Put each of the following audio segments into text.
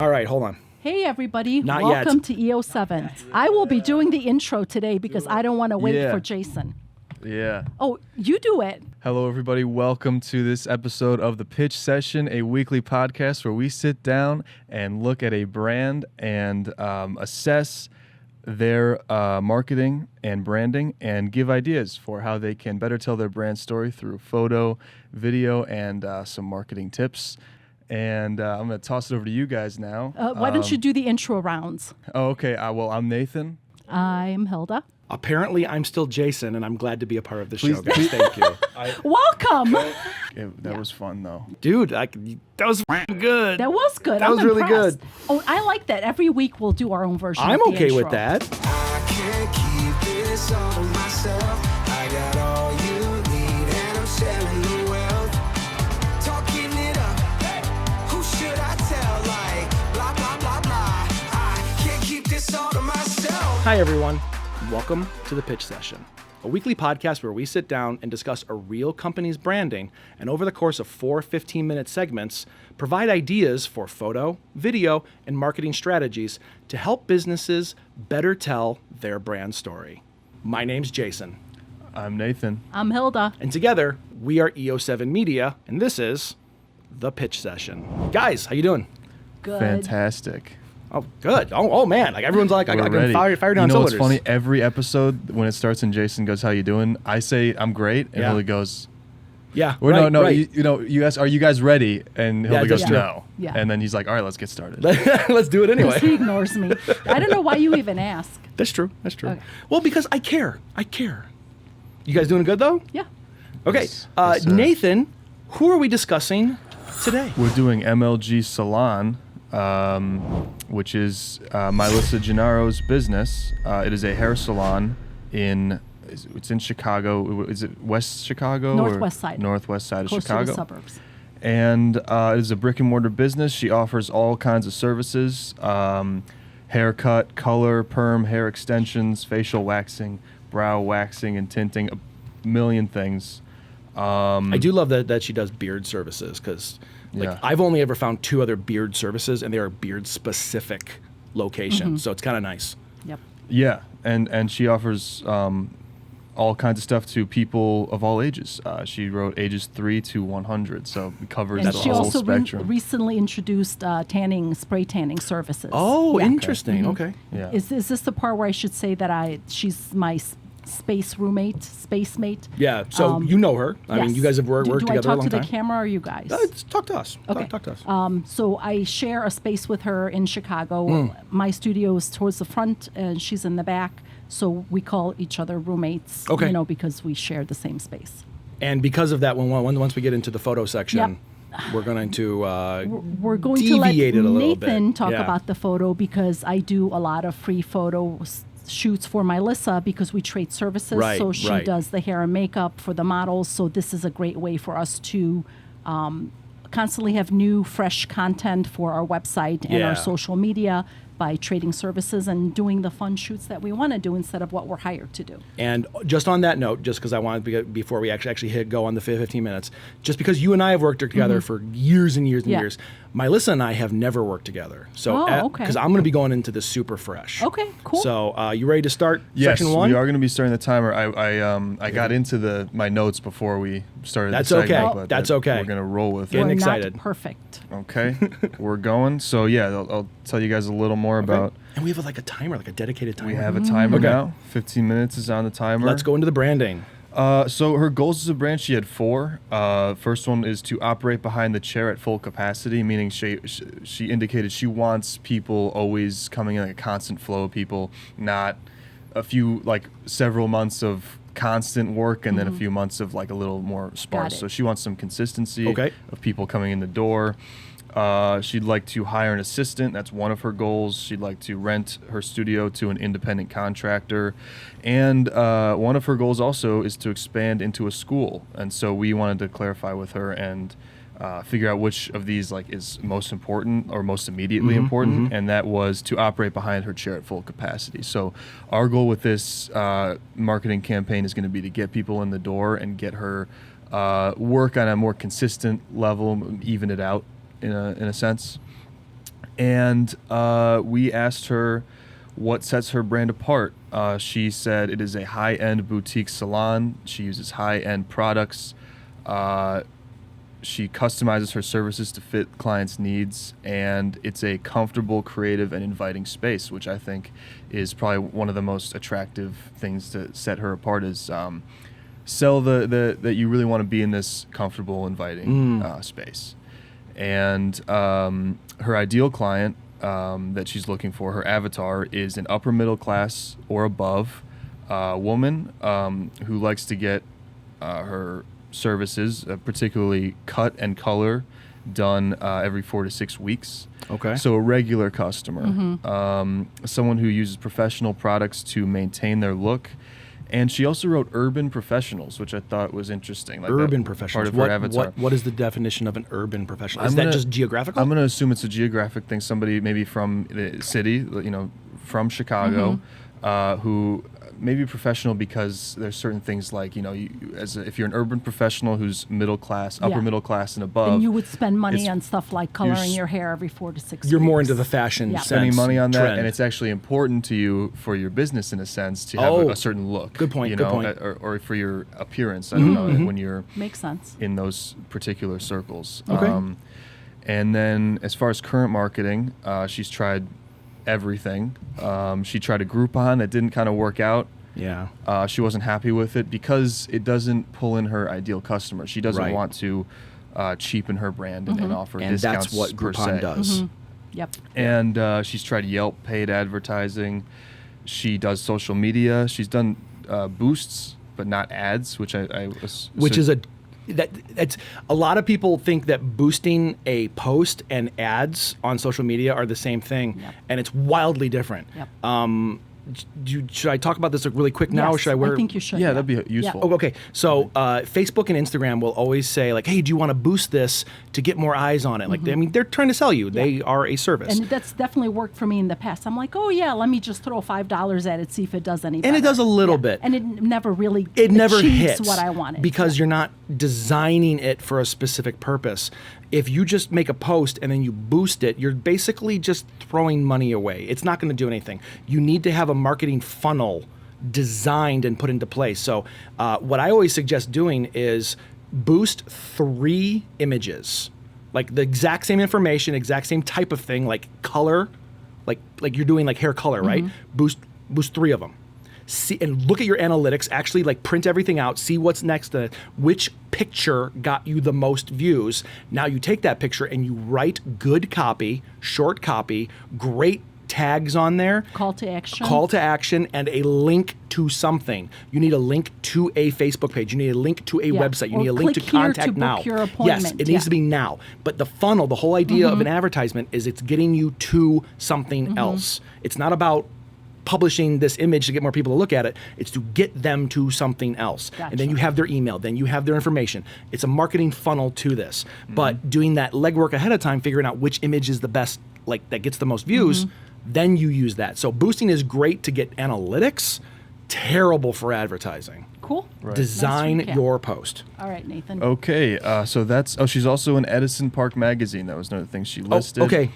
All right, hold on. Hey, everybody. Not Welcome yet. to EO7. I will be doing the intro today because I don't want to wait for Jason. Yeah. Oh, you do it. Hello, everybody. Welcome to this episode of The Pitch Session, a weekly podcast where we sit down and look at a brand and assess their marketing and branding and give ideas for how they can better tell their brand story through photo, video, and some marketing tips. And I'm going to toss it over to you guys now. Why don't you do the intro rounds? Oh, okay. Well, I'm Nathan. I'm Hilda. Apparently, I'm still Jason, and I'm glad to be a part of the show, guys. Thank you. Welcome. That was fun, though. Dude, that was good. That was good. That was really impressed. good. Oh, I like that. Every week we'll do our own version I'm of the okay intro. with that. I can't keep this all to myself. I got all you need and I'm sharing the wealth. Talking it up. Who should I tell? Like, blah, blah, blah, blah. I can't keep this all to myself. Hi, everyone. Welcome to The Pitch Session, a weekly podcast where we sit down and discuss a real company's branding, and over the course of 4 15-minute segments, provide ideas for photo, video, and marketing strategies to help businesses better tell their brand story. My name's Jason, I'm Nathan. I'm Hilda. and together, we are EO7 Media, and this is The Pitch Session. Guys, how you doing? Good. Fantastic. Oh, good. Oh man, like everyone's like, I We're got ready. fired You on know what's cylinders. funny? Every episode, when it starts and Jason goes, "How you doing?" I say, "I'm great," and Yeah. Hilda goes, Yeah, or right, no, right. you ask, "Are you guys ready?" And Hilda that's goes, true. "No." Yeah. And then he's like, "All right, let's get started." Let's do it Because anyway. he ignores me. I don't know why you even ask. That's true. That's true. Okay. Well, because I care. You guys doing good though? Yeah. Okay. Yes, sir. Nathan, who are we discussing today? We're doing MLG Salon, which is Melissa Gennaro's business. It is a hair salon it's in Chicago. Is it West Chicago? Northwest side. Northwest side of Close Chicago. to the suburbs. And it is a brick and mortar business. She offers all kinds of services: haircut, color, perm, hair extensions, facial waxing, brow waxing and tinting, a million things. I do love that she does beard services because Yeah. I've only ever found 2 other beard services and they are beard specific locations. So it's kind of nice. Yep. Yeah, and she offers all kinds of stuff to people of all ages. She wrote ages 3 to 100, so it covers And the she whole also spectrum. recently introduced spray tanning services. Oh, Yeah. interesting. Okay. Yeah. Is this the part where I should say that she's my space mate? Yeah. So you know her. I mean, Yes. you guys have worked Do together I a talk long to time. the camera or you guys? Talk to us. Okay. Talk to us. So I share a space with her in Chicago. My studio is towards the front and she's in the back. So we call each other roommates, Okay. because we share the same space. And because of that, once we get into the photo section, we're going to We're going to let deviate it a little bit. Nathan talk Yeah. about the photo because I do a lot of free photo shoots for Melissa because we trade services. Right, so she right. does the hair and makeup for the models. So this is a great way for us to constantly have new, fresh content for our website and Yeah. our social media by trading services and doing the fun shoots that we want to do instead of what we're hired to do. And just on that note, just because I wanted to before we actually hit go on the 15 minutes, just because you and I have worked together for years and years and Yeah. years, Melissa and I have never worked together. So, Oh, okay. because I'm going to be going into this super fresh. Okay, cool. So, you ready to start Yes, section 1? we are going to be starting the timer. I got into my notes before we started. That's the segment, okay. but That's okay. We're going to roll with Getting We're it. excited. not perfect. Okay, we're going. So yeah, I'll tell you guys a little more about. And we have a timer, like a dedicated timer. We have a timer Okay. now. 15 minutes is on the timer. Let's go into the branding. So her goals as a brand, she had 4. First one is to operate behind the chair at full capacity, meaning she indicated she wants people always coming in, like a constant flow of people, not several months of constant work and then a few months of like a little more sparse. it. So she wants some consistency Okay. of people coming in the door. She'd like to hire an assistant. That's one of her goals. She'd like to rent her studio to an independent contractor. And one of her goals also is to expand into a school. And so we wanted to clarify with her and figure out which of these is most important or most immediately important. And that was to operate behind her chair at full capacity. So our goal with this marketing campaign is going to be to get people in the door and get her work on a more consistent level, even it out in a sense. And we asked her what sets her brand apart. She said it is a high-end boutique salon. She uses high-end products. She customizes her services to fit clients' needs, and it's a comfortable, creative, and inviting space, which I think is probably one of the most attractive things to set her apart. Is sell that you really want to be in this comfortable, inviting space. And her ideal client that she's looking for, her avatar, is an upper middle class or above woman who likes to get her services, particularly cut and color, done every 4 to 6 weeks. Okay. So a regular customer, someone who uses professional products to maintain their look. And she also wrote urban professionals, which I thought was interesting. Like Urban that professionals. Part of her avatar. What is the definition of an urban professional? Is that just geographical? I'm going to assume it's a geographic thing. Somebody maybe from the city, from Chicago, who maybe professional because there's certain things like, if you're an urban professional who's middle class, upper middle class and above. And you would spend money it's- on stuff like coloring your hair every 4 to 6 You're weeks. more into the fashion sense. Spending money on that, trend. and it's actually important to you for your business in a sense to have a certain look. Good point, good point. Or for your appearance. I don't know, when you're Makes sense. in those particular circles. Okay. And then as far as current marketing, she's tried everything. She tried a Groupon that didn't kind of work out. Yeah. She wasn't happy with it because it doesn't pull in her ideal customer. She doesn't Right. want to cheapen her brand and offer And discounts that's what per Groupon se. does. Yep. And she's tried Yelp paid advertising. She does social media. She's done boosts, but not ads, which That's a lot of people think that boosting a post and ads on social media are the same thing, Yep. and it's wildly different. Yep. Should I talk about this really quick now, or Yes, should I? I think you should. Yeah, that'd be useful. Oh, okay. So Facebook and Instagram will always say like, "Hey, do you want to boost this to get more eyes on it?" Like, I mean, they're trying to sell you. They are a service. And that's definitely worked for me in the past. I'm like, oh yeah, let me just throw $5 at it, see if it does any better. And it does a little bit. And it never really It never achieves hits what I wanted. because you're not designing it for a specific purpose. If you just make a post and then you boost it, you're basically just throwing money away. It's not going to do anything. You need to have a marketing funnel designed and put into place. So what I always suggest doing is boost 3 images, like the exact same information, exact same type of thing, like color, like you're doing like hair color, right? Boost 3 of them. See, and look at your analytics, actually like print everything out, see what's next to it, which picture got you the most views. Now you take that picture and you write good copy, short copy, great tags on there. Call to action. Call to action and a link to something. You need a link to a Facebook page. You need a link to a Yeah. website. You Or need a link to click here contact to book now. your Yes, appointment. it Yeah. needs to be now. But the funnel, the whole idea of an advertisement is it's getting you to something else. It's not about publishing this image to get more people to look at it. It's to get them to something else. And then Gotcha. you have their email, then you have their information. It's a marketing funnel to this. But doing that legwork ahead of time, figuring out which image is the best, like that gets the most views, then you use that. So boosting is great to get analytics, terrible for advertising. Cool. Design Nice recap. your post. All right, Nathan. Okay, so that's. Oh, she's also in Edison Park Magazine. That was another thing she listed. Okay.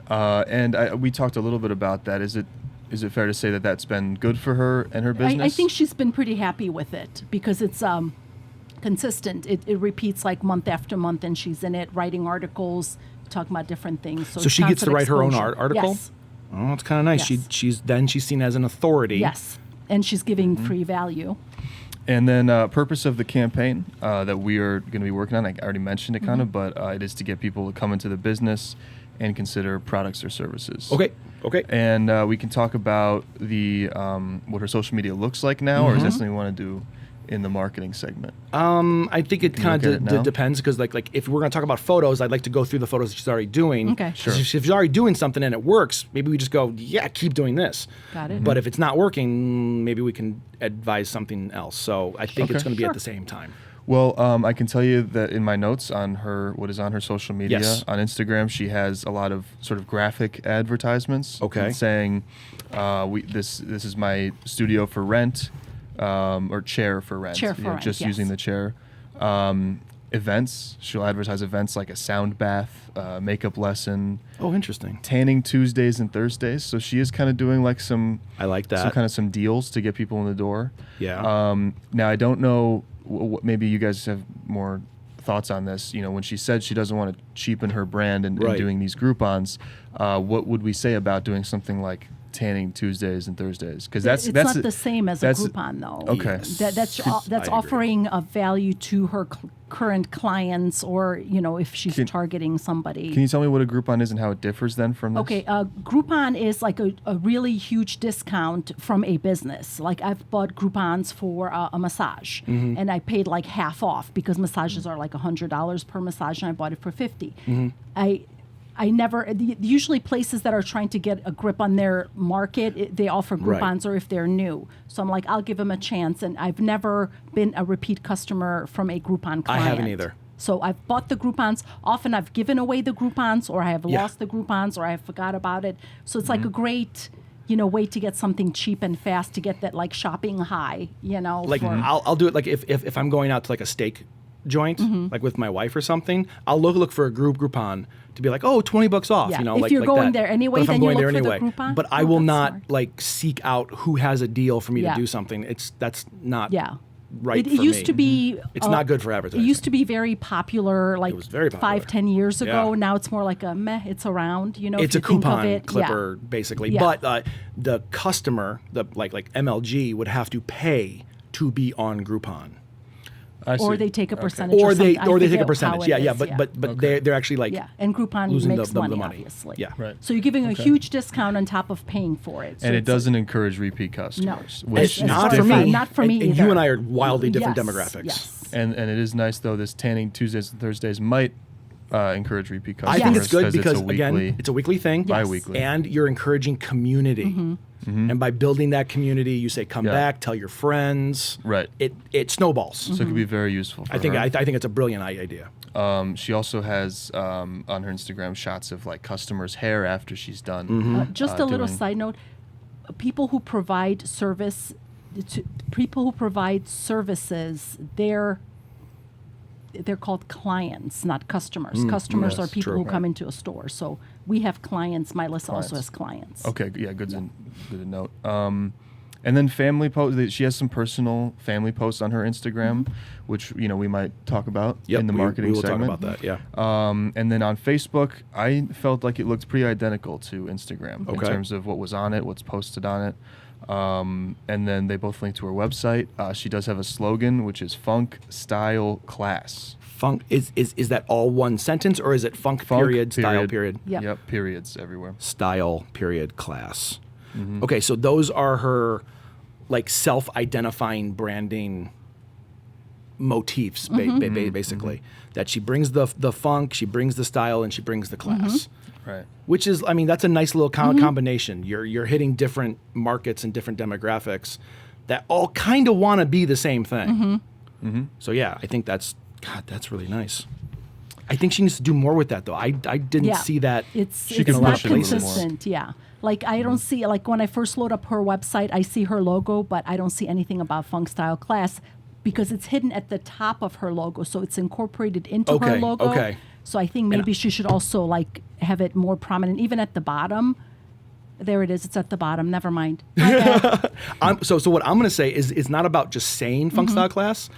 And we talked a little bit about that. Is it fair to say that that's been good for her and her business? I think she's been pretty happy with it because it's consistent. It repeats like month after month, and she's in it writing articles, talking about different things. So she gets to constant write her own exposure. article? Yes. Oh, it's kind of nice. Yes. She's seen as an authority. Yes. And she's giving free value. And then purpose of the campaign that we are going to be working on, I already mentioned it kind of, but it is to get people to come into the business and consider products or services. Okay. And we can talk about the what her social media looks like now, or is that something we want to do in the marketing segment? I think it Can you kind look at it now? of depends because like if we're going to talk about photos, I'd like to go through the photos that she's already doing. Okay. Sure. If she's already doing something and it works, maybe we just go, yeah, keep doing this. Got it. But if it's not working, maybe we can advise something else. So I think it's Okay. going to be Sure. at the same time. Well, I can tell you that in my notes on what is on her social media, Yes. on Instagram, she has a lot of sort of graphic advertisements. Okay. Saying, this is my studio for rent, or chair for rent. Chair for rent, Just yes. using the chair. events. She'll advertise events like a sound bath, makeup lesson, Oh, interesting. tanning Tuesdays and Thursdays. So she is kind of doing like some I like that. some deals to get people in the door. Yeah. Now I don't know. Maybe you guys have more thoughts on this. You know, when she said she doesn't want to cheapen her brand and Right. doing these Groupons, what would we say about doing something like tanning Tuesdays and Thursdays? Because that's not the same as a Groupon, though. Okay. That's I agree. offering a value to her current clients, or if she's targeting somebody. Can you tell me what a Groupon is and how it differs then from this? Okay, Groupon is like a really huge discount from a business. Like I've bought Groupons for a massage, and I paid like half off because massages are like $100 per massage, and I bought it for $50. I never, usually places that are trying to get a grip on their market, they offer Right. Groupons or if they're new. So I'm like, I'll give them a chance. And I've never been a repeat customer from a Groupon client. I haven't either. So I've bought the Groupons. Often I've given away the Groupons, or I have Yeah. lost the Groupons, or I forgot about it. So it's like a great, way to get something cheap and fast, to get that like shopping high, Like for- I'll do it like if I'm going out to like a steak joint, like with my wife or something, I'll look for a Groupon to be like, oh, $20 off, Yeah. you know, If like you're like going that. there anyway, But if I'm then you going there look for the anyway. Groupon? But I Oh, will that's not smart. like seek out who has a deal for me Yeah. to do something. That's not Yeah. right It for used me. to be. It's not good for advertising. It used to be very popular, like was very popular. 5-10 years ago. Yeah. Now it's more like a meh. It's around. If It's you a think of coupon it. clipper, basically. Yeah. But the customer, the like MLG, would have to pay to be on Groupon. I Or see. they take a Okay. percentage. Or they something. I take a forget how percentage. it Yeah, yeah. is, But they're actually like yeah, and Groupon losing makes the money, money. obviously. Yeah. Right. So you're giving a Okay. huge discount on top of paying for it. So And it it's- doesn't encourage repeat customers. No. Which It's As is not far for as different. me. Not for me and either. you and I are wildly different Yes, demographics. Yes. And it is nice though. This tanning Tuesdays and Thursdays might encourage repeat I customers. think it's good 'cause because it's a again, weekly, it's a weekly thing, Yes. bi-weekly. and you're encouraging community. And by building that community, you say, "Come Yeah. back, tell your friends." Right. It snowballs. So it could be very useful. For I think her. I think it's a brilliant idea. She also has on her Instagram shots of like customers' hair after she's done. Just a little doing- side note: people who provide services, they're called clients, not customers. Customers are yes, people true. who come into a store. So we have clients. Melissa also Clients. has clients. Okay, yeah, good to note. And then family posts. She has some personal family posts on her Instagram, which we might talk about in the marketing we will segment. talk about that. Yeah. And then on Facebook, I felt like it looked pretty identical to Instagram in Okay. terms of what was on it, what's posted on it. And then they both link to her website. She does have a slogan, which is Funk Style Class. Funk is that all one sentence, or is it funk period, style period? Yep. Yep, periods everywhere. Style period class. Okay, so those are her like self-identifying branding motifs, basically. That she brings the funk, she brings the style, and she brings the class. Right. Which is, I mean, that's a nice little combination. You're hitting different markets and different demographics that all kind of want to be the same thing. So yeah, I think that's really nice. I think she needs to do more with that, though. I didn't Yeah. see that. It's can not push it a little more. consistent. Yeah. Like I don't see, like when I first load up her website, I see her logo, but I don't see anything about Funk Style Class because it's hidden at the top of her logo, so it's incorporated into her Okay, logo. okay. So I think maybe she should also like have it more prominent, even at the bottom. There it is. It's at the bottom. Never mind. My bad. So what I'm going to say is it's not about just saying funk style class.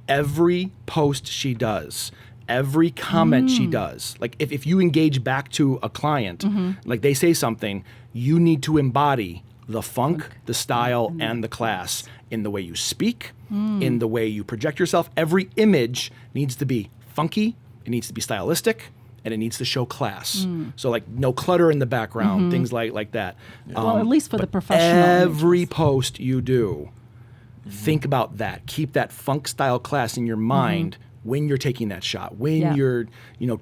Every post she does, every comment she does, like if you engage back to a client, like they say something, you need to embody the funk, the style, and the class in the way you speak, in the way you project yourself. Every image needs to be funky, it needs to be stylistic, and it needs to show class. So like no clutter in the background, things like that. Well, at least for the but professional Every images. post you do, think about that. Keep that funk style class in your mind when you're taking that shot, when Yeah. you're,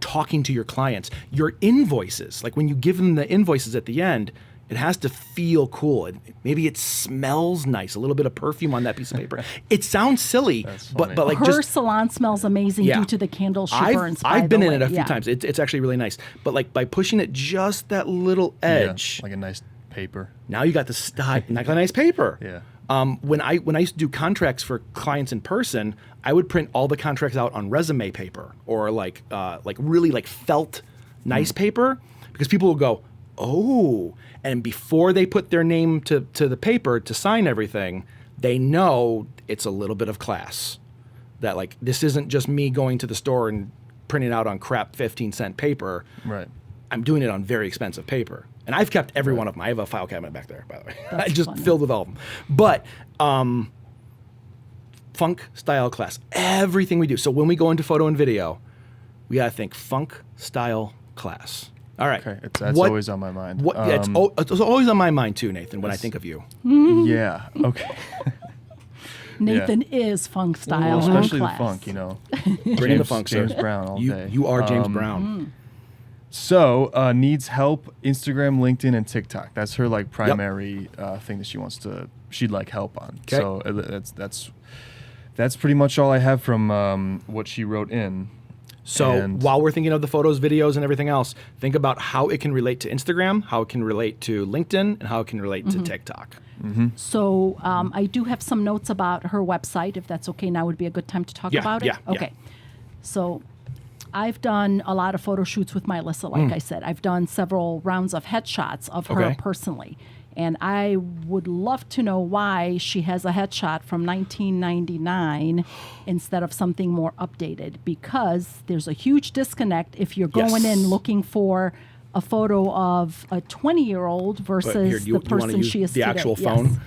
talking to your clients. Your invoices, like when you give them the invoices at the end, it has to feel cool. Maybe it smells nice, a little bit of perfume on that piece of paper. It sounds silly, funny. but like her just salon smells amazing due to the candles she burns. I've by been the in way. it a few Yeah. times. It's actually really nice. But like by pushing it just that little Yeah, edge, like a nice paper. now you got the style, like a nice paper. Yeah. When I used to do contracts for clients in person, I would print all the contracts out on resume paper or like really like felt nice paper, because people will go, oh, and before they put their name to the paper to sign everything, they know it's a little bit of class. That like, this isn't just me going to the store and printing out on crap 15-cent paper. Right. I'm doing it on very expensive paper. And I've kept every one of them. I have a file cabinet back there, by the way. That's I just funny. filled with all of them. But funk style class, everything we do. So when we go into photo and video, we got to think funk style class. All right. Okay, that's always on my mind. It's always on my mind too, Nathan, when I think of you. Yeah. Okay. Nathan is funk style. Well, especially class. the funk, you know. Bring in the funk, sir. James Brown all day. You are James Brown. So needs help Instagram, LinkedIn, and TikTok. That's her like primary thing that she'd like help on. 'Kay. So that's pretty much all I have from what she wrote in. So And- while we're thinking of the photos, videos, and everything else, think about how it can relate to Instagram, how it can relate to LinkedIn, and how it can relate to TikTok. So I do have some notes about her website, if that's okay. Now would be a good time to talk about it? yeah. Okay. So I've done a lot of photo shoots with my Alyssa, like I said. I've done several rounds of headshots of her Okay. personally. And I would love to know why she has a headshot from 1999 instead of something more updated, because there's a huge disconnect if you're going Yes. in looking for a photo of a 20-year-old versus But here, do you the wanna person use she is the today. actual Yes. phone?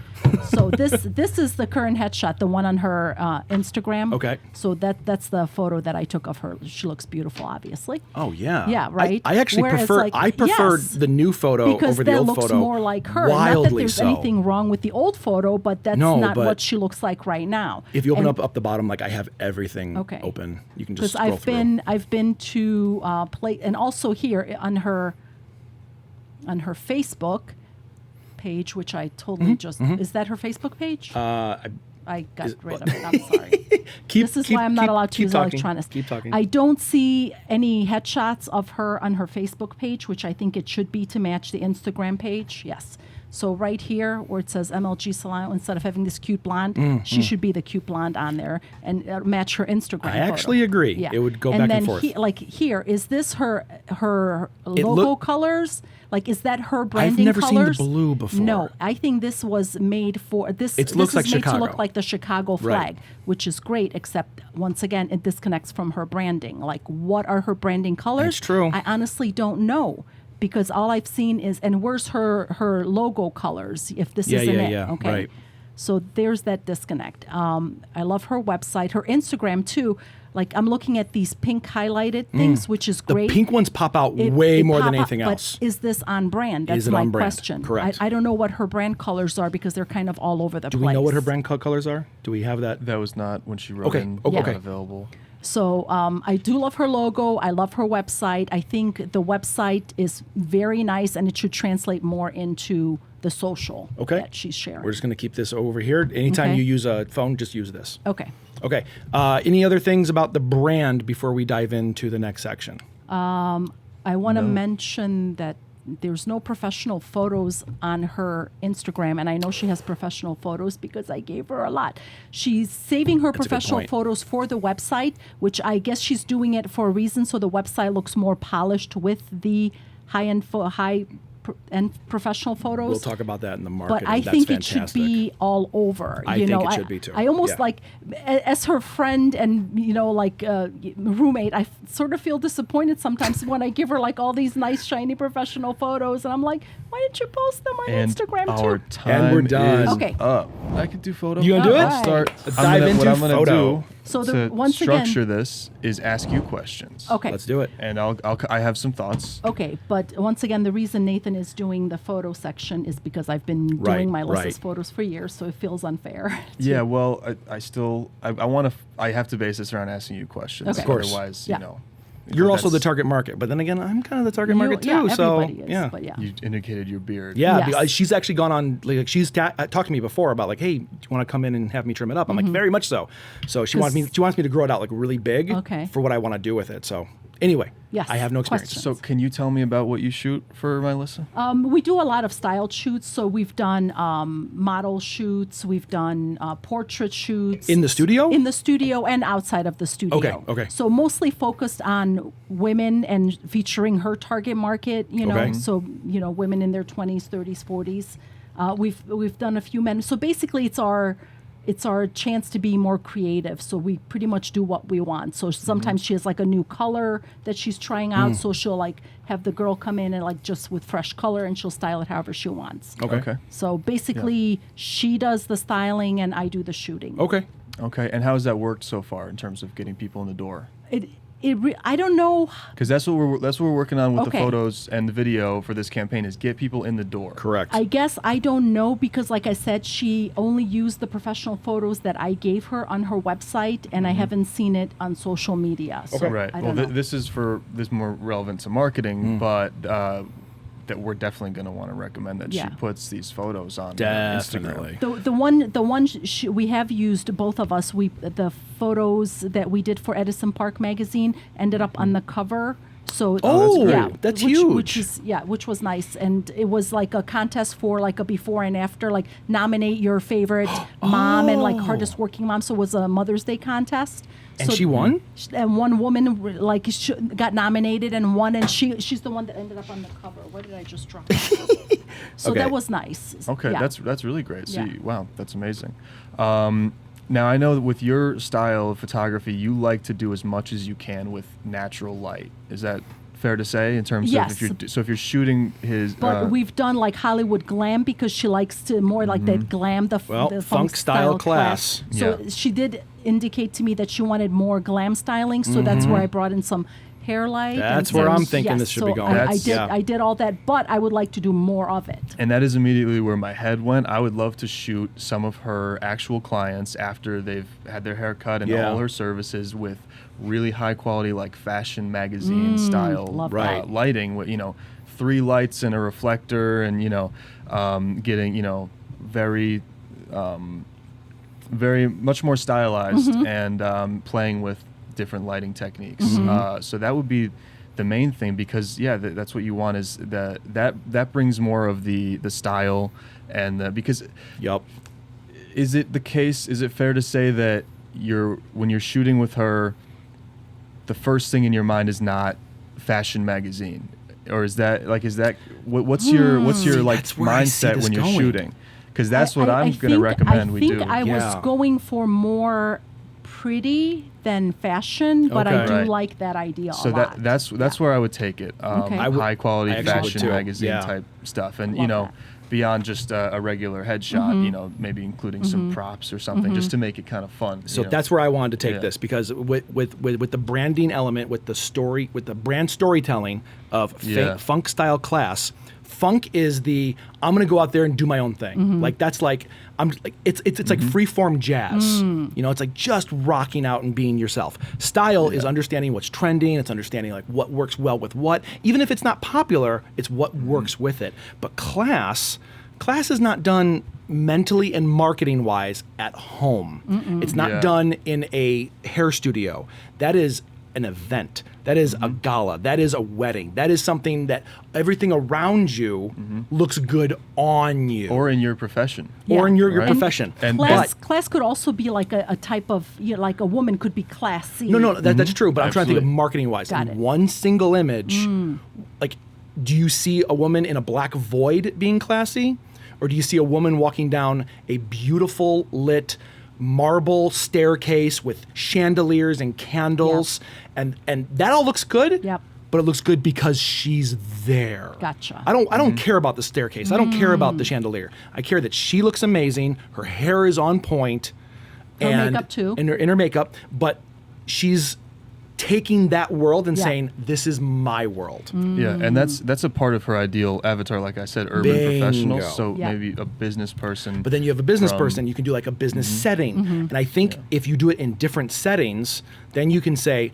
So this is the current headshot, the one on her Instagram. Okay. So that's the photo that I took of her. She looks beautiful, obviously. Oh yeah. Yeah, right. I actually Whereas, prefer. like, I prefer yes, the new photo because over the that old looks photo. more like her. Wildly Not that there's so. anything wrong with the old photo, but that's No, not but what she looks like right now. If you open And- up the bottom, like I have everything Okay. open. You can just because scroll I've been to play, and also here on her Facebook page, which I totally just is that her Facebook page? I got rid of it. I'm sorry. This is why I'm not allowed to use electronics. Keep talking. I don't see any headshots of her on her Facebook page, which I think it should be to match the Instagram page. Yes. So right here where it says MLG Salon, instead of having this cute blonde, she should be the cute blonde on there and match her Instagram I photo. actually agree. Yeah. It would go and back then and forth. like here, is this her logo look- colors? Like, is that her branding never seen the colors? blue before. No, I think this was made for this. It looks this like is made to Chicago. look like the Chicago flag, which is great. Except once again, it disconnects from her branding. Like, what are her branding colors? That's true. I honestly don't know, because all I've seen is, and where's her logo colors? If this Yeah, isn't yeah, it, yeah, okay. right. So there's that disconnect. I love her website, her Instagram too. Like, I'm looking at these pink highlighted things, which is the great. pink ones pop out It- way it more pop than up, anything but else. is this on brand? That's Is it my on brand? question. Correct. I don't know what her brand colors are, because they're kind of all over the Do place. we know what her brand colors are? Do we have that? That was not when she wrote Okay, in. okay. Not Okay. available. So I do love her logo. I love her website. I think the website is very nice, and it should translate more into the social Okay. that she's sharing. We're just going to keep this over here. Anytime Okay. you use a phone, just use this. Okay. Okay. Any other things about the brand before we dive into the next section? I want to mention that there's no professional photos on her Instagram, and I know she has professional photos because I gave her a lot. She's saving her That's a good professional point. photos for the website, which I guess she's doing it for a reason, so the website looks more polished with the high-end professional photos. We'll talk about that in the marketing. But I That's think fantastic. it should be all over. I you think know, it should be too. I almost Yeah. like, as her friend and roommate, I sort of feel disappointed sometimes when I give her like all these nice shiny professional photos, and I'm like, why didn't you post them on And Instagram our too? time And we're done. is Okay. up. I could do photo. You gonna do it? I'll start. Let's I'm dive gonna, into what I'm gonna photo. do So to once again- structure this is ask you questions. Okay. Let's do it. And I have some thoughts. Okay, but once again, the reason Nathan is doing the photo section is because I've been Right, doing my Alyssa's right. photos for years, so it feels unfair. Yeah, well, I want to. I have to base this around asking you questions. Okay. Of course. Otherwise, Yeah. you know. You're also the that's- target market, but then again, I'm kind of the target You- market too. yeah, so everybody is, yeah, but yeah. You indicated your beard. yeah. Yes. Because she's actually gone on. Like she's talked to me before about like, hey, do you want to come in and have me trim it up? I'm like, very much so. So she wants me. She wants me to grow it out like really big. Okay. For what I want to do with it. So Anyway, Yes, I have no experience. questions. So can you tell me about what you shoot for Melissa? We do a lot of styled shoots. So we've done model shoots. We've done portrait shoots. In the studio? In the studio and outside of the studio. Okay. So mostly focused on women and featuring her target market, you know. Okay. So, you know, women in their 20s, 30s, 40s. We've done a few men. So basically it's our chance to be more creative. So we pretty much do what we want. So sometimes she has like a new color that she's trying out. So she'll like have the girl come in and like just with fresh color and she'll style it however she wants. Okay. So basically she does the styling and I do the shooting. Okay. Okay. And how has that worked so far in terms of getting people in the door? I don't know. Because that's what we're working on with the Okay. photos and the video for this campaign is get people in the door. Correct. I guess I don't know because, like I said, she only used the professional photos that I gave her on her website, and I haven't seen it on social media. So Right. I Well, don't know. this is more relevant to marketing, but that we're definitely going to want to recommend that Yeah. she puts these photos on Definitely. Instagram. The one we have used, both of us. The photos that we did for Edison Park magazine ended up on the cover. So Oh, yeah, that's which huge. is which was nice, and it was like a contest for like a before and after, like nominate your favorite mom and like hardest working mom. So it was a Mother's Day contest. And So- she won? And one woman like got nominated and won, and she's the one that ended up on the cover. Where did I just drop? So Okay. that was nice. Okay, Yeah. that's really great. Yeah. See, wow, that's amazing. Now I know that with your style of photography, you like to do as much as you can with natural light. Is that fair to say in terms Yes. of if you're shooting his? But we've done like Hollywood glam because she likes to more like that glam, Well, the funk style class. So Yeah. she did indicate to me that she wanted more glam styling. So that's where I brought in some hair light. That's and where some- I'm thinking this should be so going. I did all that, but I would like to do more of it. And that is immediately where my head went. I would love to shoot some of her actual clients after they've had their hair cut and Yeah. all her services with really high quality, like fashion magazine style love that. Right. lighting. With 3 lights and a reflector, and getting very much more stylized and playing with different lighting techniques. So that would be the main thing because that's what you want is that brings more of the style and because Yep. is it the case? Is it fair to say that when you're shooting with her, the first thing in your mind is not fashion magazine, or what's your like that's where I see mindset this when you're going. shooting? Because that's what I'm going to think- recommend we do. I think I was going for more pretty than fashion, but I Okay. do Right. like that idea So a lot. that's where I would take it. Okay. I would- High quality I actually would fashion too. magazine Yeah. type stuff, and Love that. beyond just a regular headshot, maybe including some props or something, just to make it kind of fun. So that's where I wanted to take Yeah. this because with the branding element, with the story, with the brand storytelling of Yeah. funk style class, funk is I'm gonna go out there and do my own thing. Like that's like it's like free form jazz. It's like just rocking out and being yourself. Style is understanding what's trending. It's understanding like what works well with what. Even if it's not popular, it's what works with it. But class is not done mentally and marketing wise at home. It's not Yeah. done in a hair studio. That is an event. That is a gala. That is a wedding. That is something that everything around you looks good on you. or in your profession. Or in your Right. profession. And- Class could also be like a type of, like a woman could be classy. No, that's true. But I'm trying to think of Absolutely. marketing wise. Got In it. one single image, like, do you see a woman in a black void being classy? Or do you see a woman walking down a beautiful lit marble staircase with chandeliers and candles and that all looks good? Yep. But it looks good because she's there. Gotcha. I don't care about the staircase. I don't care about the chandelier. I care that she looks amazing. Her hair is on point. Her and makeup, too. In her makeup, but she's taking that world and Yeah. saying, "This is my world." Yeah, and that's a part of her ideal avatar, like I said, urban professional. Bingo. So Yeah. maybe a business person. But then you have a business from- person, you can do like a business Mm-hmm. setting. And I think if you do it in different settings, then you can say,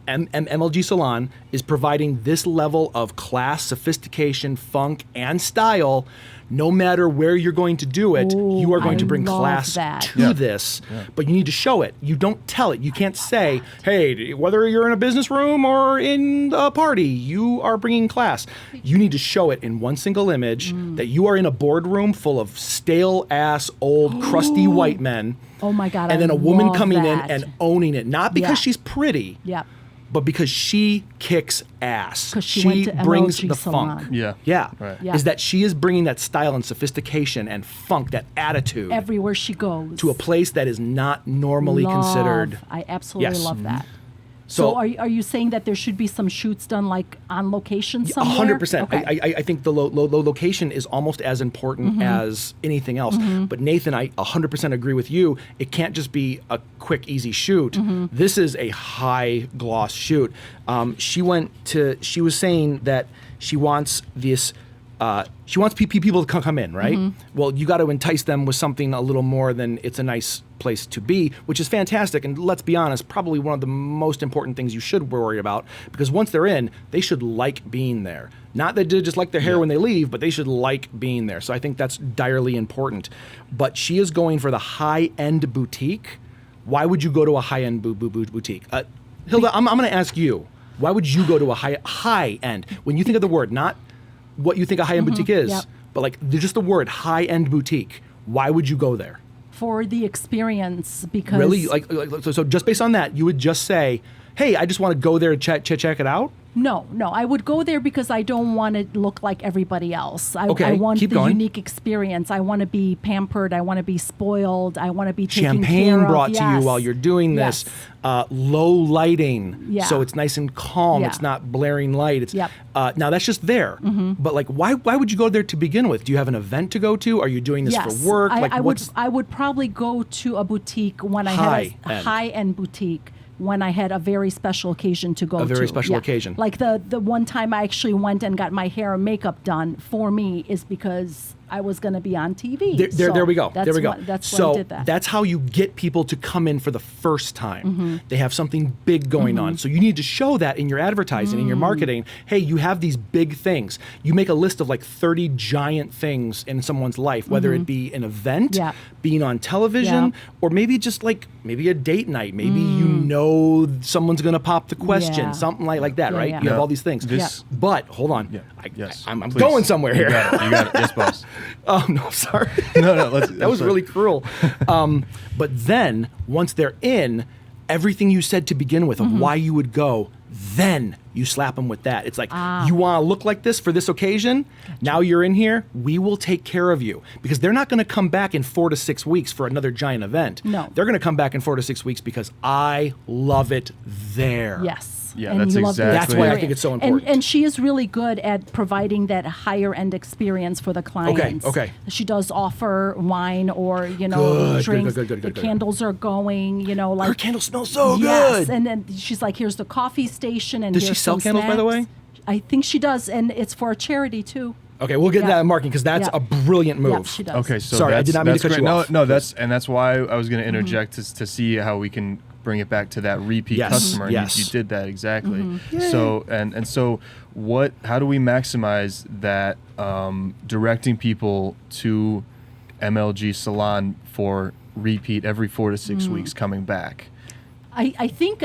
MLG Salon is providing this level of class, sophistication, funk, and style no matter where you're going to do it, you are going I to bring love class that. to this, but you need to show it. You don't tell it. You can't say, hey, whether you're in a business room or in a party, you are bringing class. You need to show it in one single image that you are in a boardroom full of stale-ass, old, crusty white men. Oh my God, And I then a woman love coming in that. and owning it. Not because Yeah. she's pretty, Yep. but because she kicks ass. 'Cause she went to brings MLG the Salon. funk. Yeah. Yeah. Right. Yeah. Is that she is bringing that style and sophistication and funk, that attitude, Everywhere she goes. to a place that is not normally considered. I absolutely Yes. love that. So- So are you saying that there should be some shoots done like on location somewhere? 100%. Okay. I think the location is almost as important as anything else. But Nathan, I 100% agree with you. It can't just be a quick, easy shoot. This is a high gloss shoot. She was saying that she wants this. She wants people to come in, right? Well, you got to entice them with something a little more than it's a nice place to be, which is fantastic. And let's be honest, probably one of the most important things you should worry about, because once they're in, they should like being there. Not that they just like their hair when they leave, but they should like being there. So I think that's direly important. But she is going for the high-end boutique. Why would you go to a high-end boutique? Hilda, I'm going to ask you, why would you go to a high-end? When you think of the word, not what you think a high-end boutique is, Yep. but like just the word high-end boutique. Why would you go there? For the experience, because Really? So just based on that, you would just say, hey, I just want to go there and check it out? No, I would go there because I don't want to look like everybody else. I Okay, want keep the going. unique experience. I want to be pampered. I want to be spoiled. I want to be taken Champagne care of. brought to you Yes. while you're doing this. Yes. Low lighting, Yeah. so it's nice and calm. Yeah. It's not blaring light. It's Yep. Now that's just there. But like, why would you go there to begin with? Do you have an event to go to? Are you doing this Yes, for work? I would probably go to a boutique when I had a High-end. high-end boutique when I had a very special occasion to go to. A very special Yeah. occasion. Like the one time I actually went and got my hair and makeup done for me is because I was going to be on TV. There we go. That's There we go. That's so why I did that. that's how you get people to come in for the first time. They have something big going on. So you need to show that in your advertising, in your marketing. Hey, you have these big things. You make a list of like 30 giant things in someone's life, whether it be an event, Yeah. being on television, Yeah. or maybe just like maybe a date night. Maybe you know someone's going to pop the question, Yeah. something like that, Yeah, right? yeah. You have Yeah. all these things. This- But hold on. Yes. I'm Please. going somewhere here. You got it. Yes, boss. Oh, no, sorry. No. That was really cruel. But then, once they're in, everything you said to begin with of why you would go, then you slap them with that. It's like, you want to look like this for this occasion? Now you're in here, we will take care of you. Because they're not going to come back in 4 to 6 weeks for another giant event. No. They're going to come back in 4 to 6 weeks because I love it there. Yes. Yeah, And that's you love the exactly- That's why I experience. think it's so important. And she is really good at providing that higher end experience for the clients. okay. She does offer wine or, Good, drinks. good. The candles are going, like Her candles smell so yes. good. And then she's like, here's the coffee station and Does she here's sell some candles, by the way? snacks. I think she does, and it's for a charity too. Okay, we'll get Yeah. that in marketing because that's Yeah. a brilliant move. Yeah, she does. Okay, so Sorry, I did not mean to that's cut you great. off. No, that's why I was going to interject to see how we can bring it back to that repeat Yes, customer. And yes. you did that exactly. So so how do we maximize that directing people to MLG Salon for repeat every 4 to 6 weeks coming back? I think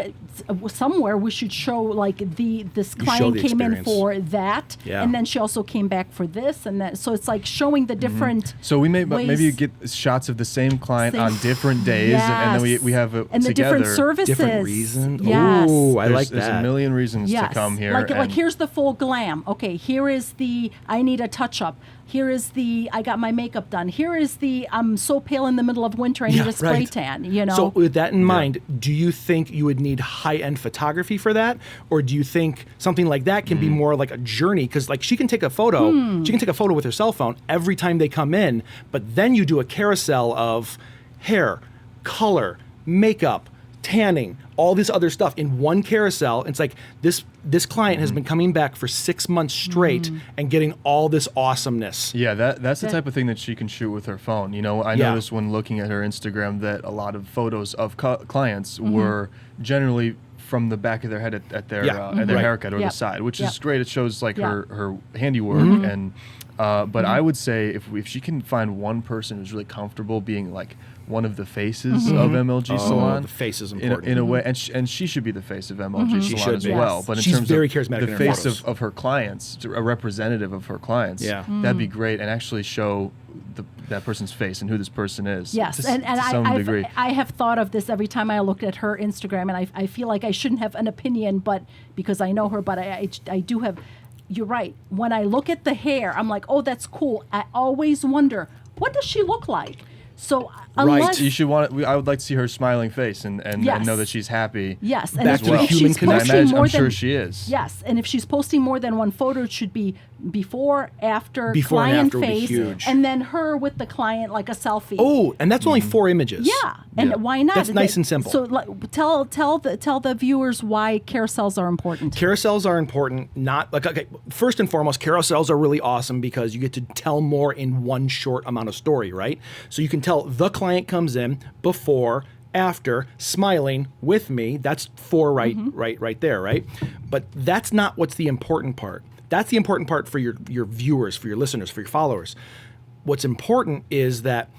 somewhere we should show like this You show client the came in experience. for that, Yeah. and then she also came back for this and that. So it's like showing the different. So we may ways- maybe get shots of the same client Same- on different days, and then we have it and the together. different services. Different reason. Yes. Ooh, I There's- like There's that. a million reasons to come here. Like and- here's the full glam. Okay, here is the I need a touch up. Here is the I got my makeup done. Here is the I'm so pale in the middle of winter I need a spray tan. So with that in mind, do you think you would need high-end photography for that, or do you think something like that can be more like a journey? Because like she can take a photo, she can take a photo with her cell phone every time they come in, but then you do a carousel of hair, color, makeup, tanning, all this other stuff in one carousel. It's like this client has been coming back for 6 months straight and getting all this awesomeness. Yeah, that's the type of thing that she can shoot with her phone. I Yeah. noticed when looking at her Instagram that a lot of photos of clients were generally from the back of their head at their Yeah. at their Right. haircut or Yep. the side, which Yep. is great. It shows like Yeah. her handiwork But I would say if she can find one person who's really comfortable being like one of the faces of MLG Salon, the face is in important. a way, and she should be the face of MLG She Salon should as be. well. Yes. But in She's terms very of charismatic in the her face photos. of her clients, a representative of her clients, Yeah. that'd be great, and actually show that person's face and who this person is. Yes, to, and to some degree. I have thought of this every time I looked at her Instagram, and I feel like I shouldn't have an opinion, but because I know her, but I do have. You're right. When I look at the hair, I'm like, oh, that's cool. I always wonder, what does she look like? So unless You should I would like to see her smiling face and Yes. know that she's happy. yes, and Back if, to the if human she's connection. posting more I'm than sure she is. yes, and if she's posting more than one photo, it should be before, after, Before and client after would be face, huge. and then her with the client like a selfie. Oh, and that's only 4 images. Yeah, and Yeah. why not? That's nice and simple. So tell the viewers why carousels are important. Carousels are important. Not like, okay, first and foremost, carousels are really awesome because you get to tell more in one short amount of story, right? So you can tell the client comes in before, after, smiling with me. That's 4 right there, right? But that's not what's the important part. That's the important part for your viewers, for your listeners, for your followers. What's important is that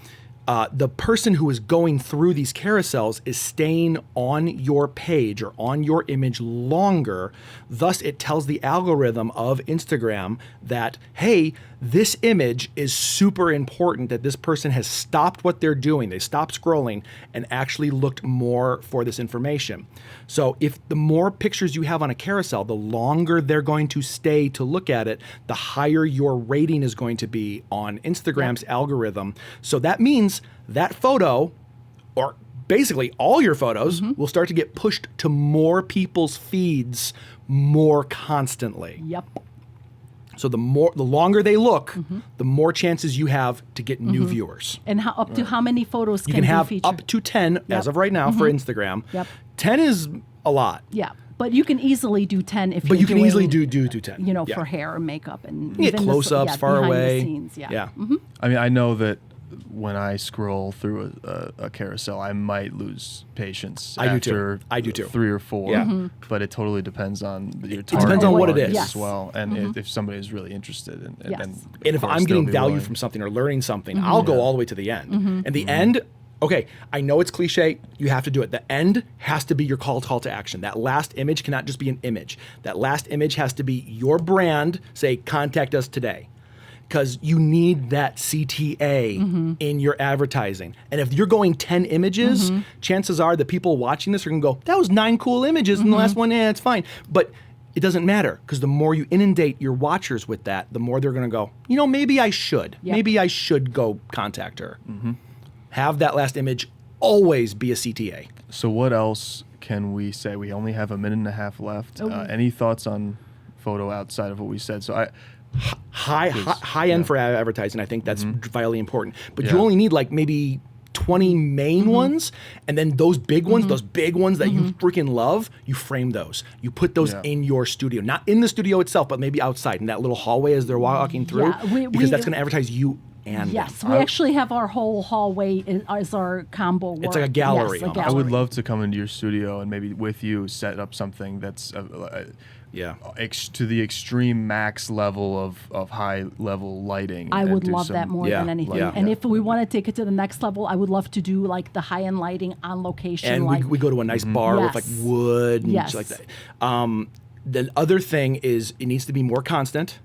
the person who is going through these carousels is staying on your page or on your image longer. Thus, it tells the algorithm of Instagram that, hey, this image is super important, that this person has stopped what they're doing. They stopped scrolling and actually looked more for this information. So if the more pictures you have on a carousel, the longer they're going to stay to look at it, the higher your rating is going to be on Instagram's algorithm. So that means that photo, or basically all your photos, will start to get pushed to more people's feeds more constantly. Yep. So the longer they look, the more chances you have to get new viewers. And up to how many photos You can have feature? up to 10 as of right now for Instagram. Yep. 10 is a lot. Yeah, but you can easily do 10 if But you're you can doing, easily do 10. You know, Yeah. for hair and makeup and You get even close-ups, far behind away. The scenes, yeah. Yeah. I mean, I know that when I scroll through a carousel, I might lose patience I do too. after I do too. 3 or 4. Yeah. But it totally depends on your target depends on what it audience is. Yes. as well, and if somebody is really interested, Yes. And if I'm getting value from something or learning something, I'll go all the way to the end. And the end, okay, I know it's cliche, you have to do it. The end has to be your call to action. That last image cannot just be an image. That last image has to be your brand, say, contact us today. Because you need that CTA in your advertising. And if you're going 10 images, chances are the people watching this are going to go, that was 9 cool images, and the last one, it's fine. But it doesn't matter, because the more you inundate your watchers with that, the more they're going to go, you know, maybe I should. Yep. Maybe I should go contact her. Have that last image always be a CTA. So what else can we say? We only have a minute and a half left. Any thoughts on photo outside of what we said? So High end for advertising, I think that's vitally important. But you Yeah. only need like maybe 20 main ones, and then those big ones, that you freaking love, you frame those. You put those Yeah. in your studio, not in the studio itself, but maybe outside in that little hallway as they're walking through, Yeah, because that's going to advertise you and Yes, them. we actually have our whole hallway as our combo work. It's like a gallery Yes, a almost. gallery. I would love to come into your studio and maybe with you set up something that's Yeah. to the extreme max level of high level lighting. I and would do love some- that more Yeah, than anything. yeah. And if we want to take it to the next level, I would love to do like the high-end lighting on location. And like, we go to a nice bar with like Yes. wood and Yes. shit like that. The other thing is it needs to be more constant.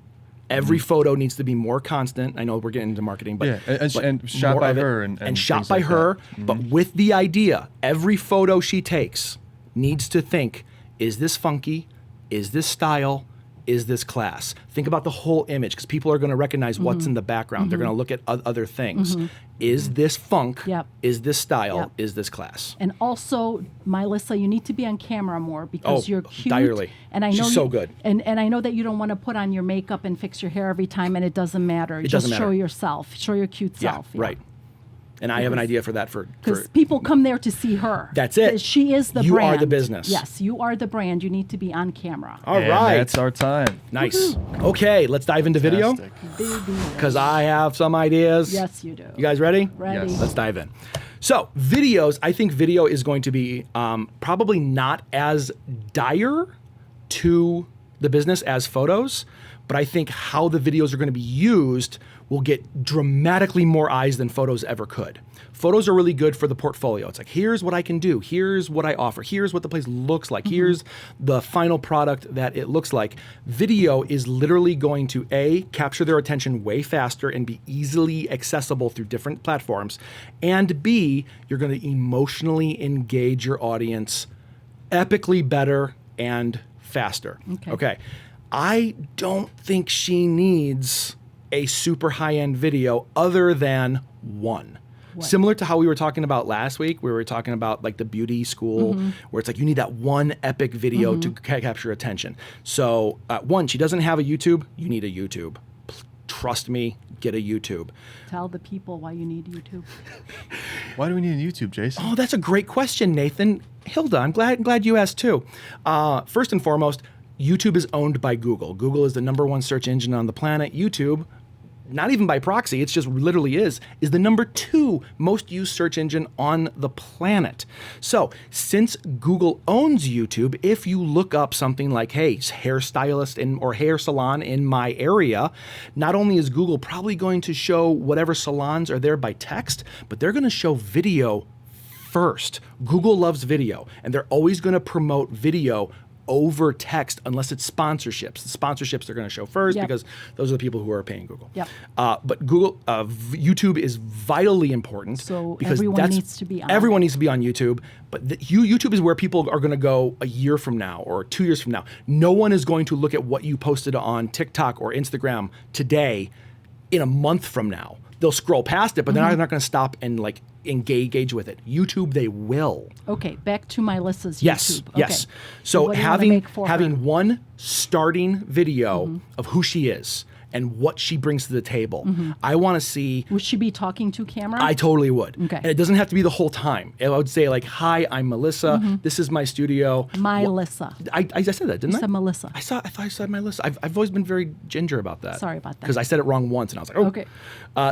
Every photo needs to be more constant. I know we're getting into marketing, but Yeah, and but shot more by of it. her and shot things by like her, that. but with the idea, every photo she takes needs to think: is this funky? Is this style? Is this class? Think about the whole image, because people are going to recognize what's in the background. They're going to look at other things. Is this funk? Yep. Is this style? Yep. Is this class? And also, Melissa, you need to be on camera more because Oh, you're cute. entirely. And I She's know so you- good. And I know that you don't want to put on your makeup and fix your hair every time, and it doesn't matter. Just doesn't show matter. yourself. Show your cute self. Yeah. Right. And I have an idea for that Because people come there to see her. That's it. She is the You are brand. the business. Yes, you are the brand. You need to be on camera. All And right. that's our time. Nice. Okay, let's dive into video, Fantastic. because I have some ideas. Yes, you do. You guys ready? Ready. Yes. Let's dive in. So, videos, I think video is going to be probably not as dire to the business as photos, but I think how the videos are going to be used will get dramatically more eyes than photos ever could. Photos are really good for the portfolio. It's like, here's what I can do. Here's what I offer. Here's what the place looks like. Here's the final product that it looks like. Video is literally going to A, capture their attention way faster and be easily accessible through different platforms. And B, you're going to emotionally engage your audience epically better and faster. Okay. I don't think she needs a super high-end video other than one. What? Similar to how we were talking about last week, we were talking about like the beauty school, where it's like you need that one epic video to capture attention. So one, she doesn't have a YouTube, you need a YouTube. Trust me, get a YouTube. Tell the people why you need YouTube. Why do we need a YouTube, Jason? Oh, that's a great question, Nathan. Hilda, I'm glad you asked too. First and foremost, YouTube is owned by Google. Google is the #1 search engine on the planet. YouTube, not even by proxy, it's just literally is the #2 most used search engine on the planet. So since Google owns YouTube, if you look up something like, hey, hairstylist or hair salon in my area, not only is Google probably going to show whatever salons are there by text, but they're going to show video first. Google loves video, and they're always going to promote video over text unless it's sponsorships. The sponsorships they're going to show first because those are the people who are paying Google. But Google, YouTube is vitally important. So because everyone needs to be on. Everyone needs to be on YouTube. But YouTube is where people are going to go a year from now or 2 years from now. No one is going to look at what you posted on TikTok or Instagram today in a month from now. They'll scroll past it, but they're not going to stop and like engage with it. YouTube, they will. Okay, back to Melissa's Yes, YouTube. yes. Okay. So what do you wanna make for having her? one starting video of who she is and what she brings to the table. I want to see. Would she be talking to camera? I totally would. Okay. And it doesn't have to be the whole time. I would say like, hi, I'm Melissa. This is my studio. Melissa. I said that, didn't You I? said Melissa. I thought I said Melissa. I've always been very ginger about that. Sorry about that. Because I said it wrong once, and I was like, oh. Okay.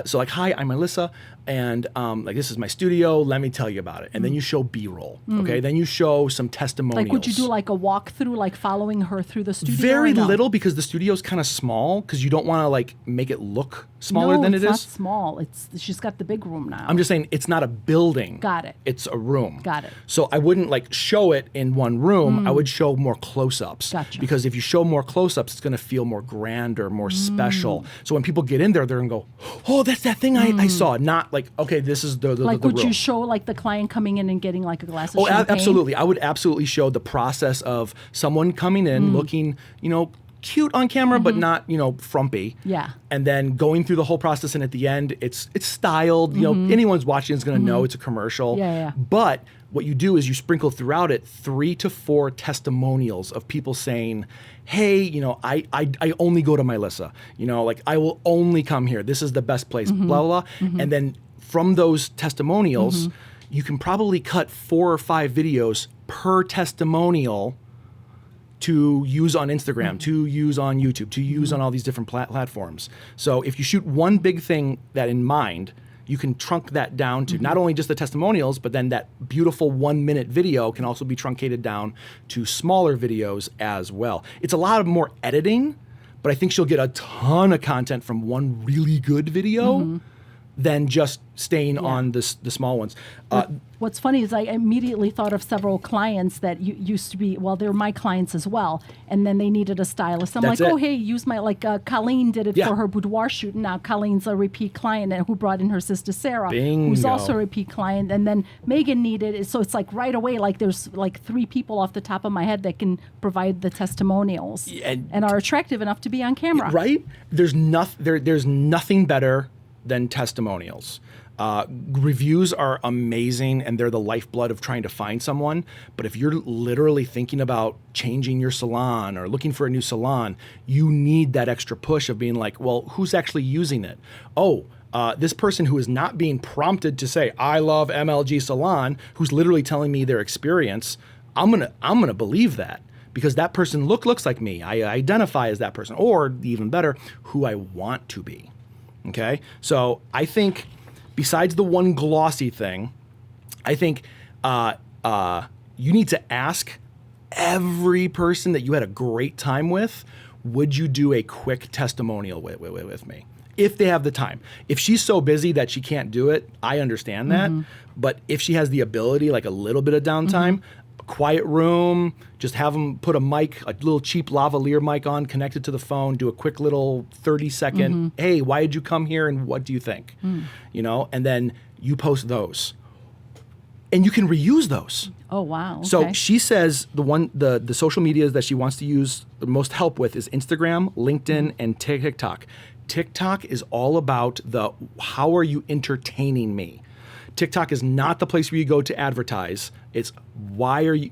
So like, hi, I'm Melissa, and like this is my studio. Let me tell you about it. And then you show B-roll. Okay. Then you show some testimonials. Like, would you do like a walkthrough, like following her through the studio? Very or no? little, because the studio's kind of small, because you don't want to like make it look smaller than it No, is. it's not small. She's got the big room now. I'm just saying it's not a building. Got it. It's a room. Got it. So I wouldn't like show it in one room. I would show more close-ups. Gotcha. Because if you show more close-ups, it's going to feel more grander, more special. So when people get in there, they're going to go, oh, that's that thing I saw. Not like, okay, this is the like, the would room. you show like the client coming in and getting like a glass of Oh, champagne? absolutely. I would absolutely show the process of someone coming in, looking, cute on camera, but not, frumpy. Yeah. And then going through the whole process, and at the end, it's styled. Anyone's watching is going to know it's a commercial. Yeah. But what you do is you sprinkle throughout it 3 to 4 testimonials of people saying, hey, I only go to Melissa. Like I will only come here. This is the best place, blah, blah, blah. And then from those testimonials, you can probably cut 4 or 5 videos per testimonial to use on Instagram, to use on YouTube, to use on all these different platforms. So if you shoot one big thing that in mind, you can trunk that down to not only just the testimonials, but then that beautiful 1-minute video can also be truncated down to smaller videos as well. It's a lot of more editing, but I think she'll get a ton of content from one really good video than just staying on the small ones. What's funny is I immediately thought of several clients that used to be, well, they're my clients as well, and then they needed a stylist. I'm That's like, it. oh, hey, use my, like Colleen did it Yeah. for her boudoir shoot. Now Colleen's a repeat client and who brought in her sister Sarah, who's Bingo. also a repeat client. And then Megan needed it. So it's like right away, like there's like 3 people off the top of my head that can provide the testimonials and are attractive enough to be on camera. Right? There's nothing better than testimonials. Reviews are amazing, and they're the lifeblood of trying to find someone. But if you're literally thinking about changing your salon or looking for a new salon, you need that extra push of being like, well, who's actually using it? Oh, this person who is not being prompted to say, I love MLG Salon, who's literally telling me their experience, I'm gonna believe that. Because that person looks like me. I identify as that person. Or even better, who I want to be. Okay? So I think besides the one glossy thing, I think you need to ask every person that you had a great time with would you do a quick testimonial with me? If they have the time. If she's so busy that she can't do it, I understand that. But if she has the ability, like a little bit of downtime, a quiet room, just have them put a mic, a little cheap lavalier mic on, connect it to the phone, do a quick little 30-second, hey, why did you come here and what do you think? You know, and then you post those. And you can reuse those. Oh, wow. So okay. she says the social medias that she wants to use the most help with is Instagram, LinkedIn, and TikTok. TikTok is all about how are you entertaining me? TikTok is not the place where you go to advertise. It's why are you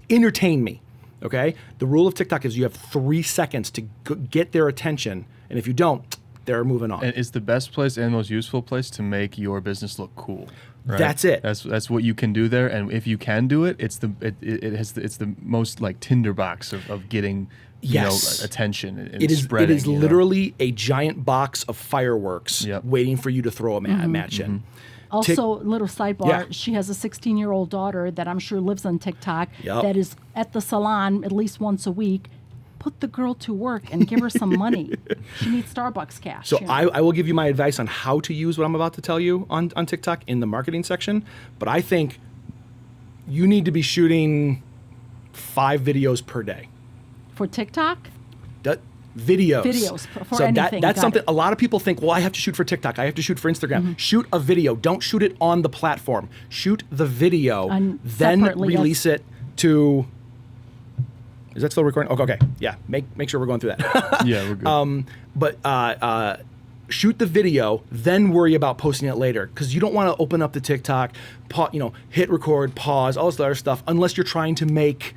entertain me, okay? The rule of TikTok is you have 3 seconds to get their attention, and if you don't, they're moving on. And it's the best place and most useful place to make your business look cool. Right? That's it. That's what you can do there, and if you can do it, it's the most like tinderbox of getting attention and spreading. It is literally a giant box of fireworks waiting for you to throw a match in. Also, little sidebar, she has a 16-year-old daughter that I'm sure lives on TikTok that is at the salon at least once a week. Put the girl to work and give her some money. She needs Starbucks cash. So I will give you my advice on how to use what I'm about to tell you on TikTok in the marketing section. But I think you need to be shooting 5 videos per day. For TikTok? Videos. Videos for so anything. That's something a lot of people think, well, I have to shoot for TikTok. I have to shoot for Instagram. Shoot a video. Don't shoot it on the platform. Shoot the video, then release it to... Is that still recording? Okay. Yeah. Make sure we're going through that. Yeah, we're good. But shoot the video, then worry about posting it later, because you don't want to open up the TikTok, hit record, pause, all this other stuff, unless you're trying to make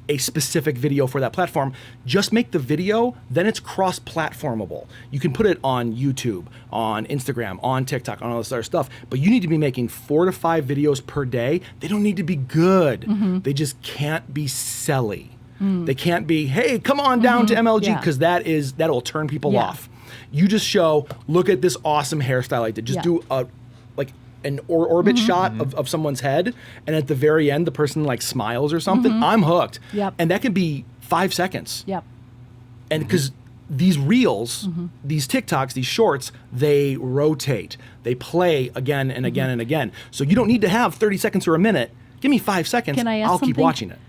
a specific video for that platform. Just make the video, then it's cross-platformable. You can put it on YouTube, on Instagram, on TikTok, on all this other stuff, but you need to be making 4 to 5 videos per day. They don't need to be good. They just can't be silly. They can't be, hey, come on down to MLG, because that'll turn people off. You just show, look at this awesome hairstyle I did. Just do an orbit shot of someone's head, and at the very end, the person like smiles or something. I'm hooked. And that can be 5 seconds. And because these reels, these TikToks, these shorts, they rotate. They play again and again and again. So you don't need to have 30 seconds or a minute. Give me 5 seconds. Can I ask I'll keep something? watching it.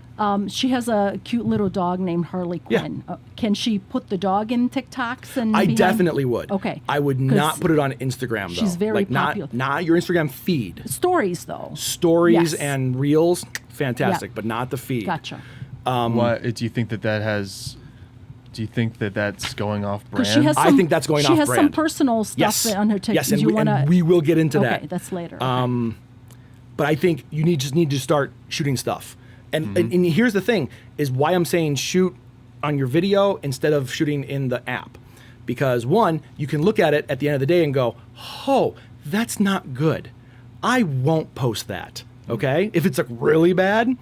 She has a cute little dog named Harley Quinn. Can she put the dog in TikToks? And I definitely would. Okay. I would not put it on Instagram, though. She's very popular. Not your Instagram feed. Stories, though. Stories and reels, fantastic, but not the feed. Gotcha. What do you think that has? Do you think that that's going off brand? I think that's going off brand. She has some personal stuff on her TikTok. Yes, and we will get into that. Okay, that's later. But I think you just need to start shooting stuff. And here's the thing, is why I'm saying shoot on your video instead of shooting in the app. Because one, you can look at it at the end of the day and go, oh, that's not good. I won't post that, okay? If it's like really bad.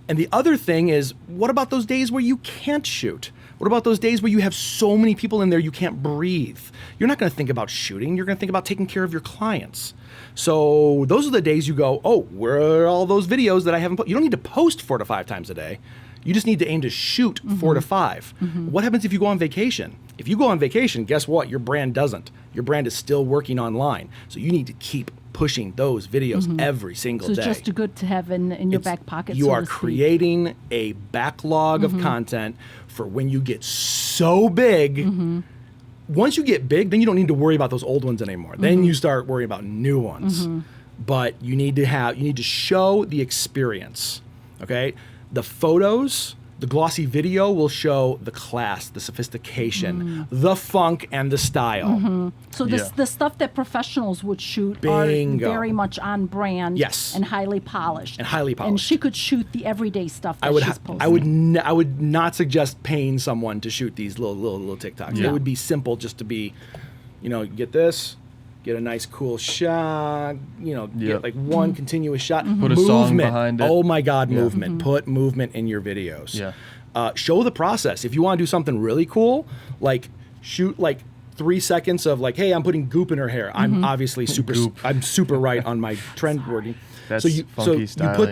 And the other thing is, what about those days where you can't shoot? What about those days where you have so many people in there you can't breathe? You're not going to think about shooting. You're going to think about taking care of your clients. So those are the days you go, oh, where are all those videos that I haven't put? You don't need to post 4 to 5 times a day. You just need to aim to shoot 4 to 5. What happens if you go on vacation? If you go on vacation, guess what? Your brand doesn't. Your brand is still working online. So you need to keep pushing those videos every single day. So it's just good to have in your back pocket. You are creating a backlog of content for when you get so big. Once you get big, then you don't need to worry about those old ones anymore. Then you start worrying about new ones. But you need to show the experience. Okay? The photos, the glossy video will show the class, the sophistication, the funk, and the style. So the stuff that professionals would shoot are very much on brand and highly polished. And she could shoot the everyday stuff that she's posting. I would not suggest paying someone to shoot these little TikToks. It would be simple just to be, get this, get a nice cool shot, get like one continuous shot. Put a song behind it. Oh my God, movement. Put movement in your videos. Show the process. If you want to do something really cool, like shoot like 3 seconds of like, hey, I'm putting goop in her hair. I'm obviously I'm super right on my trend wording. That's so you funky put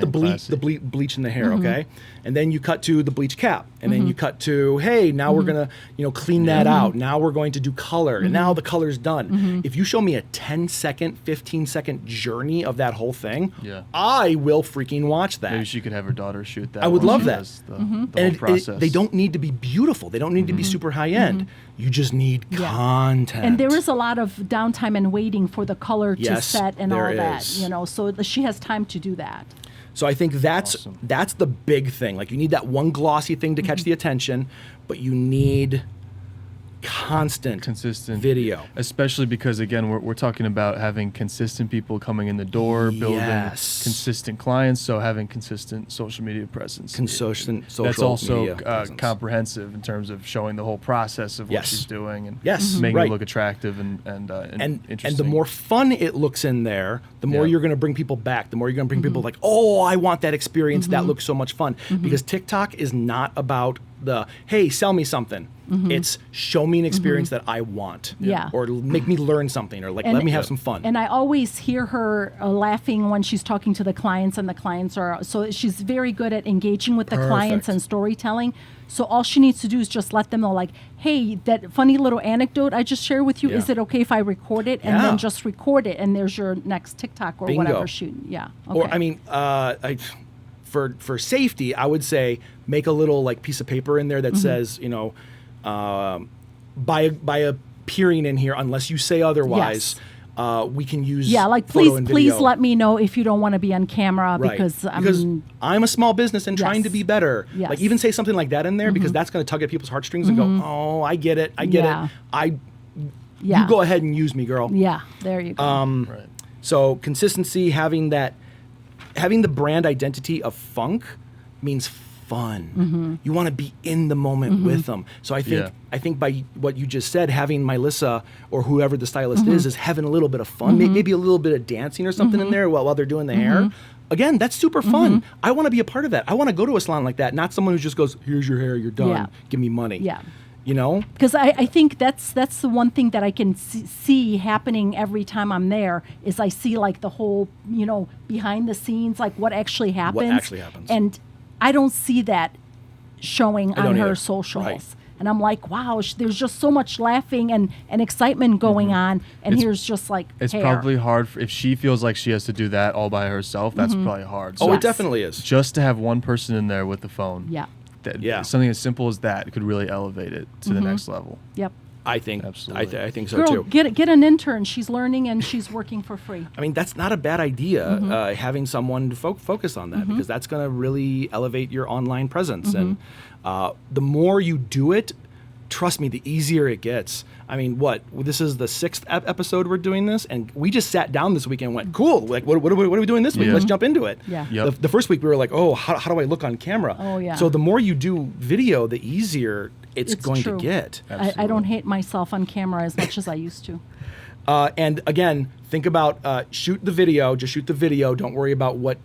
the styling, bleach in the hair, okay, and then you cut to the bleach cap, and then you cut to, hey, now we're gonna clean that out. Now we're going to do color, and now the color's done. If you show me a 10-second, 15-second journey of that whole thing, I will freaking watch that. Maybe she could have her daughter shoot that. I would while love she that. does the whole process. They don't need to be beautiful. They don't need to be super high end. You just need content. And there is a lot of downtime and waiting for the color to set and all that. is. So she has time to do that. So I think that's the big thing. Like, you need that one glossy thing to catch the attention, but you need consistent video, especially because, again, we're talking about having consistent people coming in the door, building consistent clients, so having consistent social media presence, consistent social that's also media presence. Comprehensive in terms of showing the whole process of what she's doing and making it look attractive and interesting. And the more fun it looks in there, the more you're going to bring people back, the more you're going to bring people like, oh, I want that experience, that looks so much fun. Because TikTok is not about the, hey, sell me something. It's show me an experience that I want. Or make me learn something, or like let me have some fun. And I always hear her laughing when she's talking to the clients, and the clients are, so she's very good at engaging with the clients and storytelling. So all she needs to do is just let them know, like, hey, that funny little anecdote I just shared with you, is it okay if I record it? And then just record it, and there's your next TikTok or whatever shoot. Yeah. Okay. Or, I mean, for safety, I would say make a little like piece of paper in there that says, by appearing in here, unless you say otherwise, we can use like please let me know if you don't want to be on camera, because I'm a small business and trying to be better. Like, even say something like that in there, because that's going to tug at people's heartstrings and go, oh, I get it, you go ahead and use me, girl. Yeah, there you go. So consistency, having the brand identity of funk means fun. You want to be in the moment with them. So I think by what you just said, having Melissa or whoever the stylist is having a little bit of fun, maybe a little bit of dancing or something in there while they're doing the hair. Again, that's super fun. I want to be a part of that. I want to go to a salon like that, not someone who just goes, here's your hair, you're done, give me money. Because I think that's the one thing that I can see happening every time I'm there, is I see like the whole, behind the scenes, like what actually happens. And I don't see that showing on her socials. And I'm like, wow, there's just so much laughing and excitement going on. And here's just like it's hair. Probably hard if she feels like she has to do that all by herself. That's probably hard. So it definitely is. Just to have one person in there with the phone. Something as simple as that could really elevate it to the next level. I think absolutely. I think so Girl, too. Get an intern. She's learning and she's working for free. I mean, that's not a bad idea. Having someone to focus on that, because that's going to really elevate your online presence. And the more you do it, trust me, the easier it gets. I mean, this is the 6th episode we're doing this, and we just sat down this week and went, cool. Like, what are we doing this week? Let's jump into it. The first week we were like, oh, how do I look on camera? So the more you do video, the easier it's going to get. I don't hate myself on camera as much as I used to. And again, think about shoot the video. Just shoot the video. Don't worry about what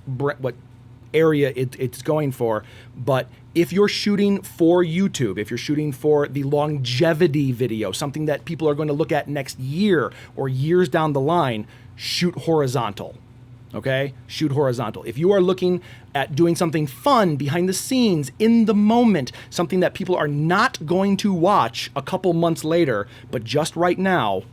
area it's going for. But if you're shooting for YouTube, if you're shooting for the longevity video, something that people are going to look at next year or years down the line, shoot horizontal. Okay? Shoot horizontal. If you are looking at doing something fun behind the scenes, in the moment, something that people are not going to watch a couple months later, but just right now,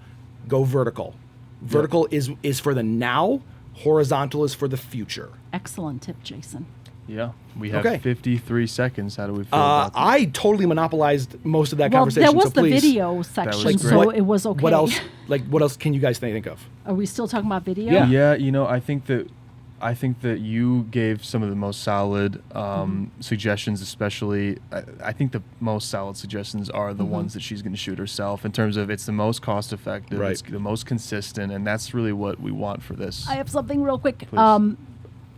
go vertical. Vertical is for the now, horizontal is for the future. Excellent tip, Jason. Yeah, we have 53 seconds. How do we feel about that? I totally monopolized most of that conversation. That was so the video section, so it was okay. What else can you guys think of? Are we still talking about video? Yeah. I think that you gave some of the most solid suggestions, especially. I think the most solid suggestions are the ones that she's going to shoot herself, in terms of it's the most cost effective, it's the most consistent, and that's really what we want for this. I have something real quick.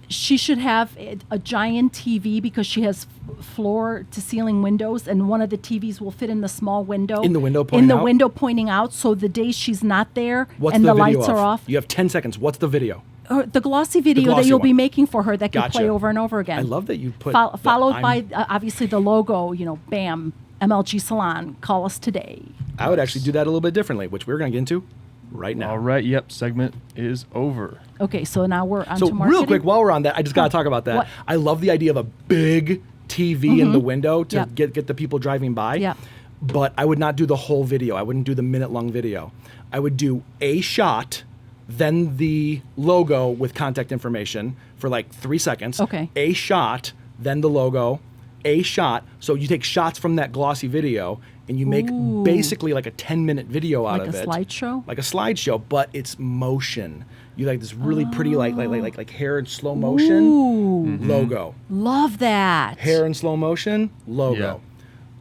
She should have a giant TV, because she has floor to ceiling windows, and one of the TVs will fit in the small window. In the window pointing out? window pointing out, so the days she's not there and the lights are off. You have 10 seconds. What's the video? The glossy video that you'll be making for her that can play over and over again. I love that you put... Followed by, obviously, the logo, BAM, MLG Salon, call us today. I would actually do that a little bit differently, which we're going to get into right now. All right. Yep. Segment is over. Okay, so now we're on So to marketing. real quick, while we're on that, I just got to talk about that. What? I love the idea of a big TV in the window to Yep. get the people driving by. Yep. But I would not do the whole video. I wouldn't do the minute-long video. I would do a shot, then the logo with contact information for like 3 seconds. Okay. A shot, then the logo, a shot. So you take shots from that glossy video and you make Ooh. basically like a 10-minute video out Like of a it. slideshow? Like a slideshow, but it's motion. You like this really pretty like hair in slow motion Ooh, logo. love that. Hair in slow motion logo. Yeah.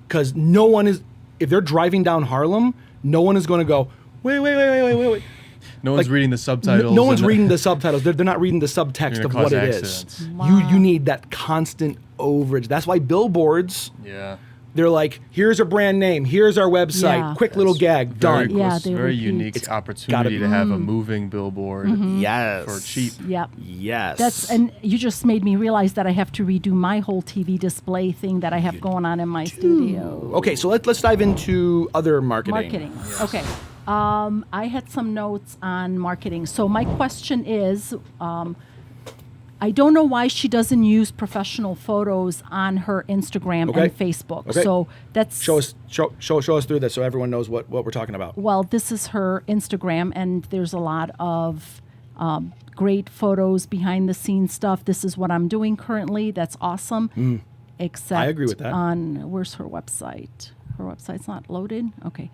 Because no one is, if they're driving down Harlem, no one is going to go, wait. No one's Like, reading the subtitles. No one's and- reading the subtitles. They're not reading the subtext You're of gonna what cause it accidents. is. Wow. You need that constant overage. That's why billboards, Yeah. they're like, here's a brand name, here's our website, Yeah. quick little gag, Very, done. Yeah, it's they very repeat. unique It's opportunity gotta to have a moving billboard Yes. for cheap. Yep. Yes. And you just made me realize that I have to redo my whole TV display thing that I have going on in my studio. Okay, so let's dive into other marketing. Marketing. Okay. I had some notes on marketing. So my question is, I don't know why she doesn't use professional photos on her Instagram Okay. and Facebook. Okay. So that's Show us through this so everyone knows what we're talking about. well, this is her Instagram, and there's a lot of great photos, behind the scenes stuff. This is what I'm doing currently. That's awesome. Except I agree with that. On where's her website? Her website's not loaded. Okay.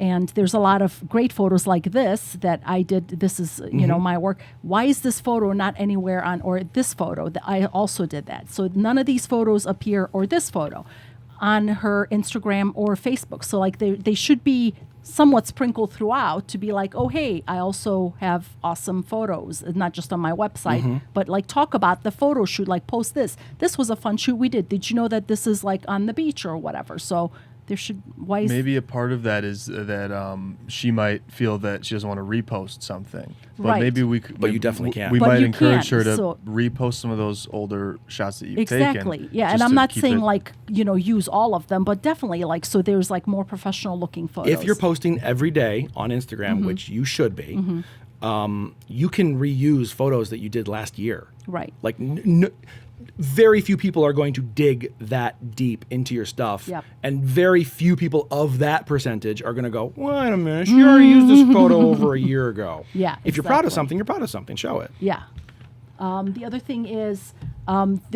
And there's a lot of great photos like this that I did. This is, you know, my work. Why is this photo not anywhere on, or this photo? That I also did that. So none of these photos appear, or this photo, on her Instagram or Facebook. So like they should be somewhat sprinkled throughout to be like, oh, hey, I also have awesome photos, not just on my website, but like talk about the photo shoot, like post this. This was a fun shoot we did. Did you know that this is like on the beach or whatever? So there should, why is Maybe a part of that is that she might feel that she doesn't want to repost something. But Right. maybe we could. But you definitely can. We But might you encourage can, her to so- repost some of those older shots that you've Exactly. taken. Yeah, and just I'm to not keep saying it- like, you know, use all of them, but definitely like so there's like more professional looking photos. If you're posting every day on Instagram, which you should be, you can reuse photos that you did last year. Right. Like, very few people are going to dig that deep into your stuff. Yep. And very few people of that percentage are going to go, wait a minute, she already used this photo over a year ago. Yeah, If you're proud of exactly. something, you're proud of something. Show it. Yeah. The other thing is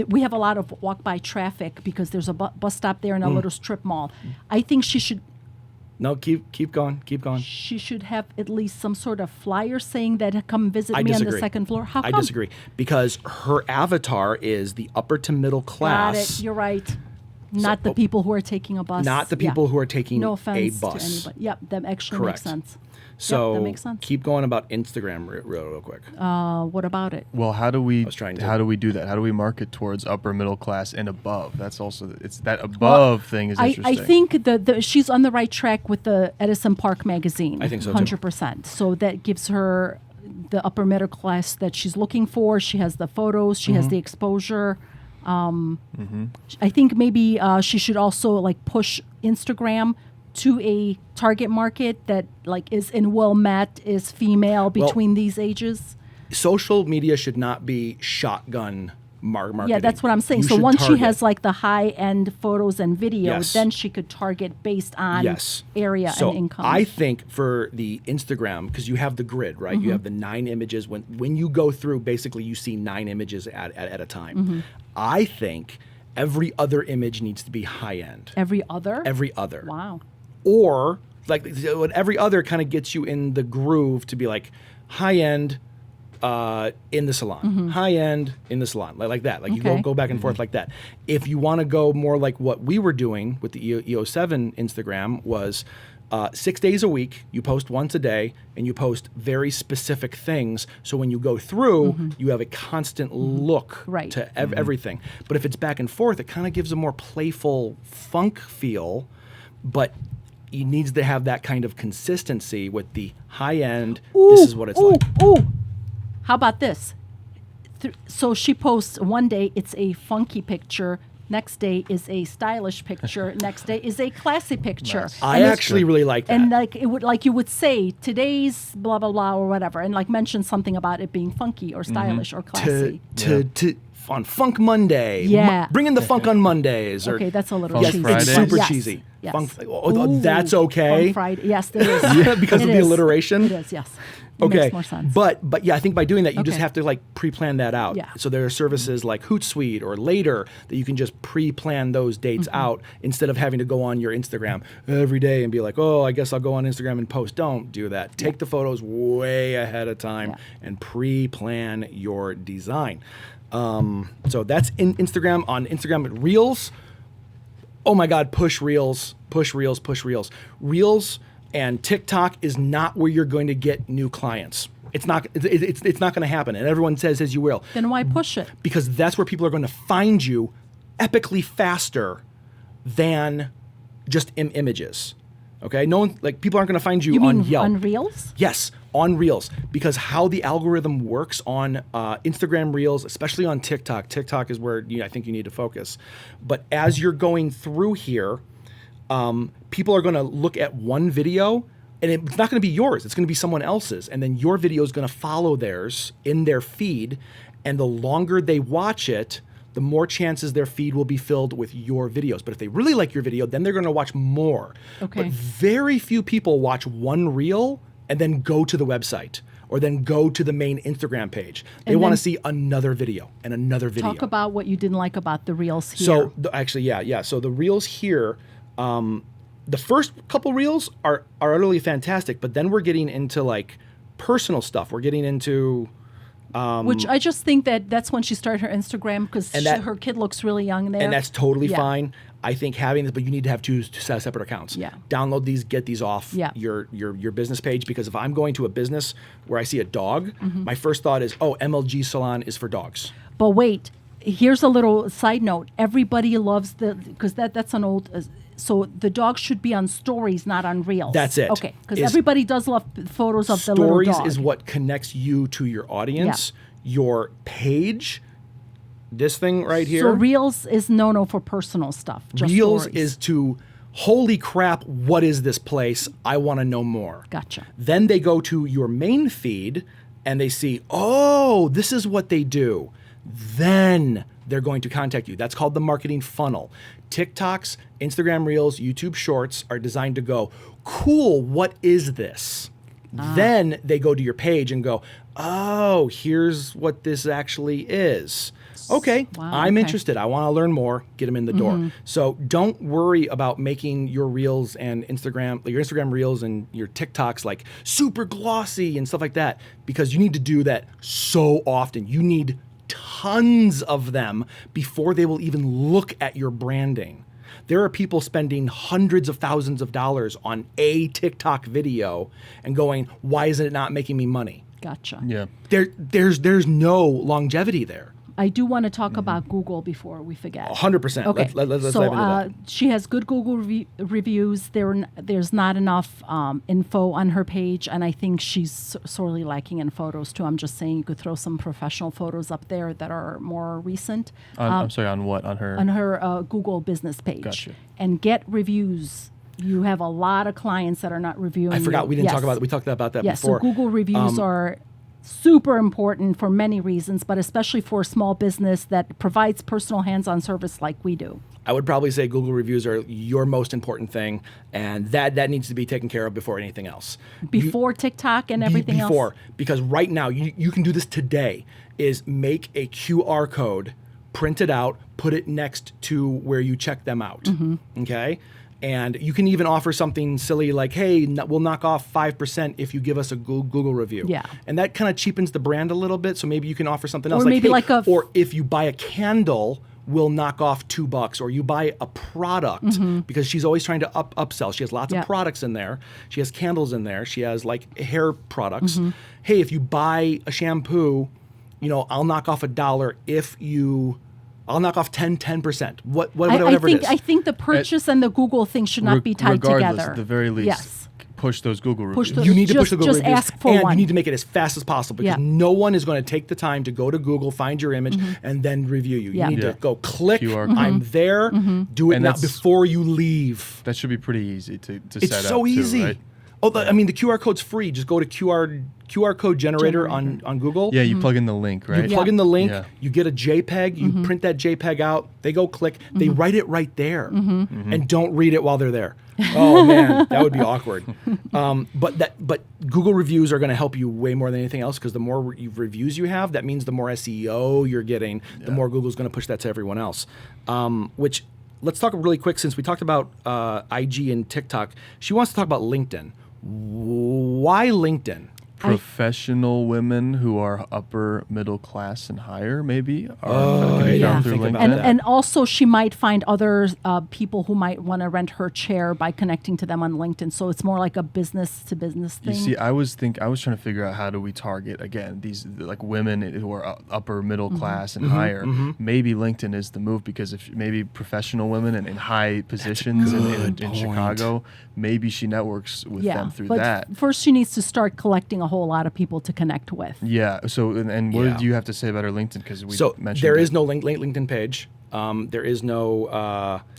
we have a lot of walk-by traffic because there's a bus stop there and a little strip mall. I think she should No, keep going. Keep going. she should have at least some sort of flyer saying that come visit I me on disagree. the second floor. How I come? disagree because her avatar is the upper to middle Got class. it. You're right. Not the people who are taking a bus. Not the Yeah. people who are taking no a offense bus. to anybody. Yep, that actually Correct. makes sense. So that makes sense. keep going about Instagram real quick. What about it? Well, how do we? was trying to- How do we do that? How do we market towards upper middle class and above? That's also it's that above thing is I interesting. think the she's on the right track with the Edison Park magazine. I think so, too. 100%. So that gives her the upper middle class that she's looking for. She has the photos. She Mm-hmm. has the exposure. I think maybe she should also like push Instagram to a target market that like is in Wilmette, is female between these ages. Social media should not be shotgun marketing. Yeah, that's what I'm saying. You So should once she target. has like the high end photos and video, Yes. then she could target based on yes. area so and income. I think for the Instagram, because you have the grid, right? Mm-hmm. You have the 9 images. When you go through, basically you see 9 images at a time. Mm-hmm. I think every other image needs to be high end. Every other? Every other. Wow. Or like what every other kind of gets you in the groove to be like high end in the salon, high end in the salon, like that. Like you Okay. go back and forth like that. If you want to go more like what we were doing with the EO7 Instagram was 6 days a week, you post once a day, and you post very specific things. So when you go through, you have a constant look Right. to everything. But if it's back and forth, it kind of gives a more playful funk feel, but it needs to have that kind of consistency with the high end. This is what it's like. Ooh. How about this? So she posts one day, it's a funky picture. Next day is a stylish picture. Next day is a classy picture. Nice. I And it's- actually really like that. And like it would, like you would say today's blah blah blah or whatever, and like mention something about it being funky or stylish or classy. to on Funk Monday. Yeah. Bring in the funk on Mondays. Or, Okay, that's a little Funk yes, cheesy. Friday? it's super Yes, cheesy. yes. Funk, Ooh, that's okay. Funk Friday. Yes, there is. Yeah, because It of the is. alliteration. It is, yes. It Okay, makes more sense. but yeah, I think by doing that, you just Okay. have to like pre-plan that out. Yeah. So there are services like Hootsuite or Later that you can just pre-plan those dates Mm-hmm. out instead of having to go on your Instagram every day and be like, oh, I guess I'll go on Instagram and post. Don't do that. Take the photos way ahead of time Yeah. and pre-plan your design. So that's in Instagram. On Instagram, Reels. Oh my God, push Reels, push Reels, push Reels. Reels and TikTok is not where you're going to get new clients. It's not. It's not going to happen. And everyone says as you will, Then why push it? because that's where people are going to find you epically faster than just images. Okay, no one, like, people aren't going to find you, You on mean Yelp. on Reels? Yes, on Reels, because how the algorithm works on Instagram Reels, especially on TikTok. TikTok is where I think you need to focus. But as you're going through here, people are going to look at one video, and it's not going to be yours. It's going to be someone else's, and then your video is going to follow theirs in their feed. And the longer they watch it, the more chances their feed will be filled with your videos. But if they really like your video, then they're going to watch more. Okay. But very few people watch one reel and then go to the website or then go to the main Instagram page. They And want to then see another video and another video. Talk about what you didn't like about the Reels here. So actually, yeah. So the reels here, the first couple reels are utterly fantastic, but then we're getting into like personal stuff. We're getting into which I just think that's when she started her Instagram because And that- her kid looks really young there. and that's totally Yeah. fine. I think having this, but you need to have two separate accounts. Yeah. Download these, get these off Yeah. your business page, because if I'm going to a business where I see a dog, Mm-hmm. my first thought is, oh, MLG Salon is for dogs. But wait, here's a little side note. Everybody loves because that's an old. So the dog should be on stories, not on reels. That's it. Okay, because Is- everybody does love photos of the little Stories dog. is what connects you to your audience. Your page, this thing right here. So reels is no for personal stuff. Just Reels stories. is to, holy crap, what is this place? I want to know more. Gotcha. Then they go to your main feed and they see, oh, this is what they do. Then they're going to contact you. That's called the marketing funnel. TikToks, Instagram Reels, YouTube Shorts are designed to go, cool, what is this? Then they go to your page and go, oh, here's what this actually is. Okay, Wow, I'm okay. interested. I want to learn more. Get them in the door. So don't worry about making your Reels and your Instagram Reels and your TikToks like super glossy and stuff like that, because you need to do that so often. You need tons of them before they will even look at your branding. There are people spending hundreds of thousands of dollars on a TikTok video and going, why isn't it not making me money? Gotcha. Yeah. There's no longevity there. I do want to talk about Google before we forget. 100%. Okay. Let's so dive into that. she has good Google reviews. There's not enough info on her page, and I think she's sorely lacking in photos too. I'm just saying you could throw some professional photos up there that are more recent I'm sorry, on what? On her? on her Google business page, Gotcha. and get reviews. You have a lot of clients that are not reviewing. I forgot you. we didn't Yes. talk about that. We talked about that Yes, before. so Google reviews are super important for many reasons, but especially for a small business that provides personal hands-on service like we do. I would probably say Google reviews are your most important thing, and that needs to be taken care of before anything else. Before TikTok and everything Before, else? because right now, you can do this today, is make a QR code, print it out, put it next to where you check them out, okay? And you can even offer something silly like, hey, we'll knock off 5% if you give us a Google review. Yeah. And that kind of cheapens the brand a little bit, so maybe you can offer something else. Or maybe hey, like a- or if you buy a candle, we'll knock off $2, or you buy a product, because she's always trying to upsell. She has lots Yeah. of products in there. She has candles in there. She has like hair products. Hey, if you buy a shampoo, I'll knock off $1 if you... I'll knock off 10%. Whatever it is. I think the purchase and the Google thing should not be tied Regardless, together. at the very least, Yes. push those Google reviews. Push those- You need to push the Just Google reviews, ask for and one. you need to make it as fast as possible because Yeah. no one is going to take the time to go to Google, find your image, and then review you. Yeah. You need Yeah. to go click. QR code. I'm there. Do it And now that's- before you leave. That should be pretty easy to It's set so up easy. too, right? Oh, I mean, the QR code's free. Just go to QR code generator on Google. Yeah, you plug in the link, right? You plug in the link, Yeah. you get a JPEG, you print that JPEG out, they go click, they write it right there. And don't read it while they're there. Oh man, that would be awkward. But Google reviews are going to help you way more than anything else because the more reviews you have, that means the more SEO you're getting, the more Google's going to push that to everyone else. Which, let's talk really quick since we talked about IG and TikTok. She wants to talk about LinkedIn. Why LinkedIn? Professional women who are upper middle class and higher, maybe, Oh, can be yeah. found through Think LinkedIn. about And, that. and also she might find other people who might want to rent her chair by connecting to them on LinkedIn. So it's more like a business to business You thing. see, I was trying to figure out how do we target again these like women who are upper middle class and higher. Maybe LinkedIn is the move because if maybe professional women in high positions in point. Chicago, maybe she networks with them through but that. first she needs to start collecting a whole lot of people to connect with. Yeah. So and what Yeah. do you have to say about her LinkedIn? Because we So mentioned there it. is no LinkedIn page. There is no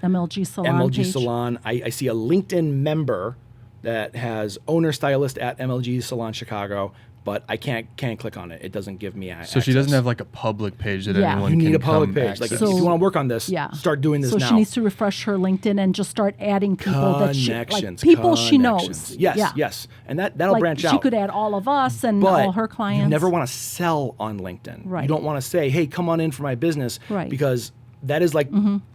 MLG Salon MLG page. Salon. I see a LinkedIn member that has owner stylist at MLG Salon Chicago, but I can't click on it. It doesn't give me access. So she doesn't have like a public page that Yeah. anyone You can need a public come page. Like if access. you want to work on this, Yeah. start doing this so now. she needs to refresh her LinkedIn and just start adding people that she like Connections, people she connections. knows. Yes, yeah. yes, and that'll Like branch she out. could add all of us and But all her clients. you never want to sell on LinkedIn. Right. You don't want to say, "Hey, come on in for my business," Right. because that is like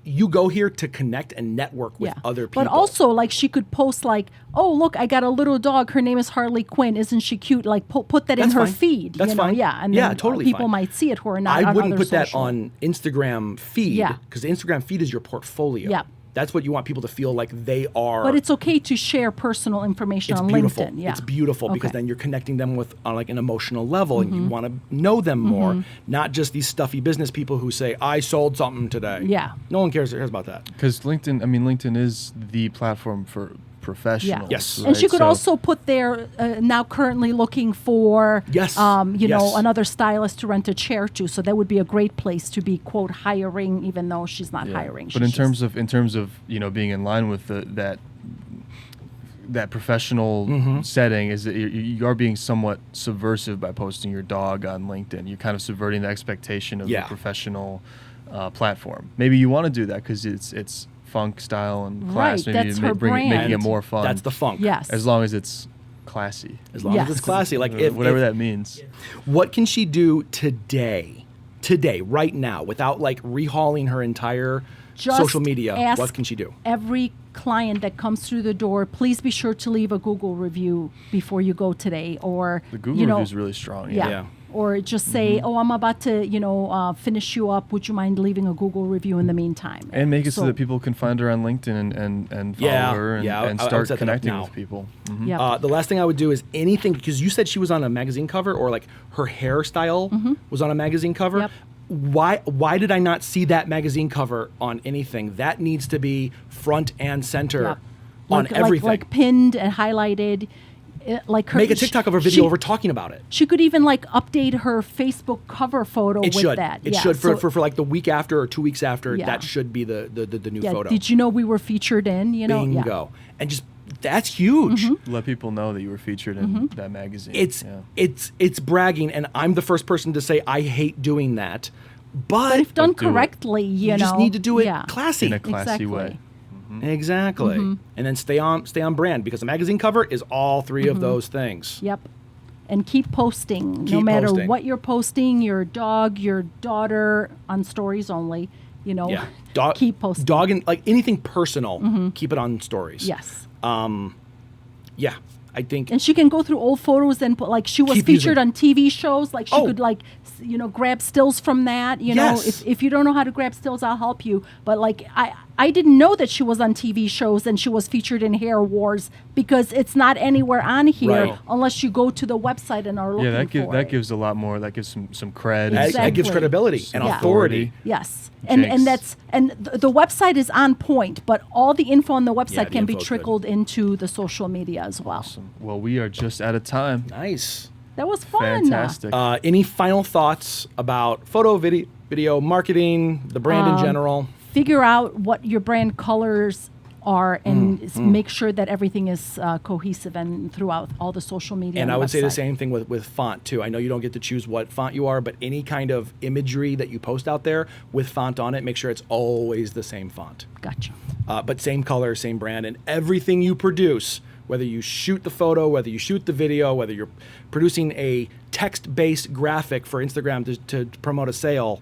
you go here to connect and network with other people. But also, like, she could post, like, oh, look, I got a little dog. Her name is Harley Quinn. Isn't she cute? Like, put that That's in her fine. feed. That's you know? fine. Yeah. And Yeah, then totally people fine. might see it who are not I on wouldn't other put that social. on Instagram feed Yeah. because the Instagram feed is your portfolio. Yeah. That's what you want people to feel like they are. But it's okay to share personal information It's on beautiful. LinkedIn. Yeah. It's beautiful because Okay. then you're connecting them with on like an emotional level and you want to know them more, not just these stuffy business people who say, I sold something today. Yeah. No one cares about that. Because LinkedIn is the platform for professionals. Yes. And she right? could So- also put there now currently looking for Yes. you know, Yes. another stylist to rent a chair to. So that would be a great place to be quote hiring, even though she's not Yeah. hiring. But She's in terms of being in line with that professional setting, is that you are being somewhat subversive by posting your dog on LinkedIn. You're kind of subverting the expectation of Yeah. the professional platform. Maybe you want to do that because it's funk style and class. Right, Maybe that's you her making it brand. more fun. That's the funk. Yes. As long as it's classy. As long as it's Yes. classy. Like if Whatever that means. What can she do today, right now, without like rehauling her entire Just social media? ask What can she do? Every client that comes through the door, please be sure to leave a Google review before you go today. Or The Google you know, review is really strong. yeah. Yeah. Or just say, oh, I'm about to, finish you up. Would you mind leaving a Google review in the meantime? And make it so that people can find her on LinkedIn and follow Yeah, her and, yeah, and I would start set that up connecting now. with people. Yeah. The last thing I would do is anything, because you said she was on a magazine cover or like her hairstyle was on a magazine cover. Yep. Why did I not see that magazine cover on anything? That needs to be front and center Yep. on everything. Like pinned and highlighted. Like her, Make a TikTok of her video over talking about it. She could even like update her Facebook cover photo It with should. that. It Yeah, should so- for like the week after or 2 weeks after. Yeah. That should be the new yeah, photo. did you know we were featured in? You know, yeah. Bingo. And just that's huge. Let people know that you were featured in that magazine. It's yeah. it's bragging, and I'm the first person to say I hate doing that. But if done But do it. correctly, you just know, need to do it yeah. classy. in a classy Exactly. way. Exactly. And then stay on brand because the magazine cover is all three of those things. Yep. And keep posting, no Keep matter posting. what you're posting. Your dog, your daughter, on stories only. You know, Yeah. Dog, keep posting. Dog and like anything personal, keep it on stories. Yes. Yeah. I think And she can go through old photos and put like she was Keep featured using. on TV shows. Like she Oh. could like grab stills from that. You know, Yes. if you don't know how to grab stills, I'll help you. But like I didn't know that she was on TV shows and she was featured in Hair Wars because it's not anywhere on here Right. unless you go to the website and are looking for that it. gives a lot more. That gives some cred. That, and that gives Exactly. credibility and Yeah. authority. Yes, Jinx. and that's the website is on point, but all the info on the website Yeah, the can be info's good. trickled into the social media as well. Awesome. Well, we are just out of time. Nice. That was fun. Fantastic. Any final thoughts about photo, video marketing, the brand in general? Figure out what your brand colors are and make sure that everything is cohesive and throughout all the social media. And the I would say the website. same thing with font too. I know you don't get to choose what font you are, but any kind of imagery that you post out there with font on it, make sure it's always the same font. Gotcha. But same color, same brand, and everything you produce, whether you shoot the photo, whether you shoot the video, whether you're producing a text-based graphic for Instagram to promote a sale,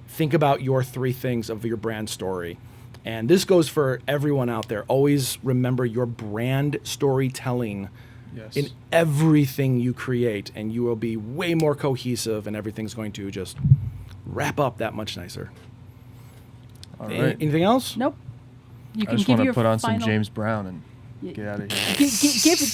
think about your 3 things of your brand story. And this goes for everyone out there. Always remember your brand storytelling Yes. in everything you create, and you will be way more cohesive, and everything's going to just wrap up that much nicer. All right. Anything else? Nope. You I can just give want to your put on some final- James Brown and get out of here.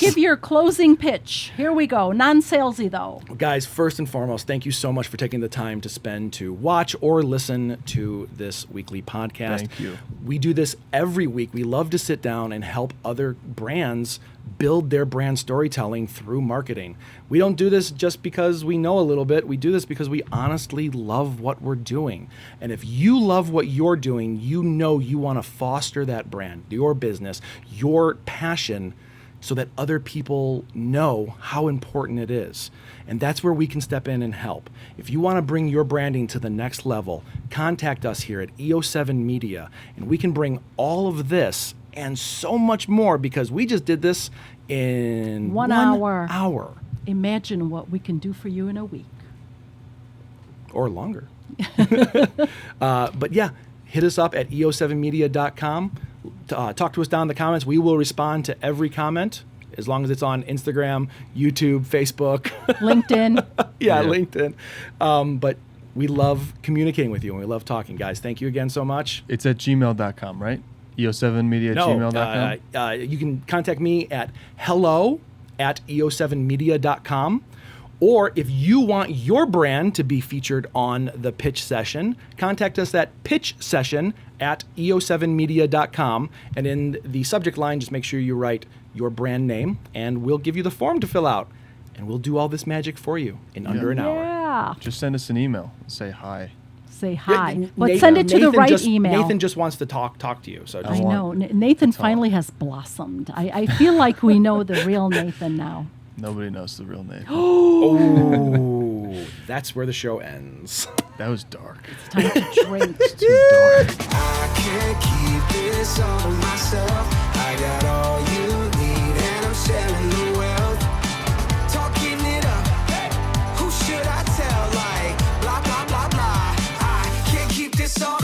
Give your closing pitch. Here we go. Non-salesy though. Guys, first and foremost, thank you so much for taking the time to spend to watch or listen to this weekly podcast. Thank you. We do this every week. We love to sit down and help other brands build their brand storytelling through marketing. We don't do this just because we know a little bit. We do this because we honestly love what we're doing. And if you love what you're doing, you know you want to foster that brand, your business, your passion, so that other people know how important it is. And that's where we can step in and help. If you want to bring your branding to the next level, contact us here at EO7 Media, and we can bring all of this and so much more, because we just did this in 1 hour. hour Imagine what we can do for you in a week. or longer. But yeah, hit us up at eo7media.com. Talk to us down in the comments. We will respond to every comment, as long as it's on Instagram, YouTube, Facebook. LinkedIn. Yeah, Yeah. LinkedIn. But we love communicating with you, and we love talking, guys. Thank you again so much. It's at gmail.com, right? eo7media@gmail.com. You can contact me at hello@eo7media.com. Or if you want your brand to be featured on the pitch session, contact us at pitchsession@eo7media.com. And in the subject line, just make sure you write your brand name, and we'll give you the form to fill out. And we'll do all this magic for you in under an hour. Yeah. Just send us an email and say hi. Say hi. Yeah, But Nathan- send it to the Nathan right just- email. Nathan just wants to talk to you. So I just, know. Nathan finally has blossomed. I feel like we know the real Nathan now. Nobody knows the real name. oh, that's where the show ends. That was dark. It's time to drink. Too dark. I can't keep this all to myself. I got all you need and I'm sharing the wealth. Talking it up. Who should I tell? Like, blah, blah, blah, blah. I can't keep this all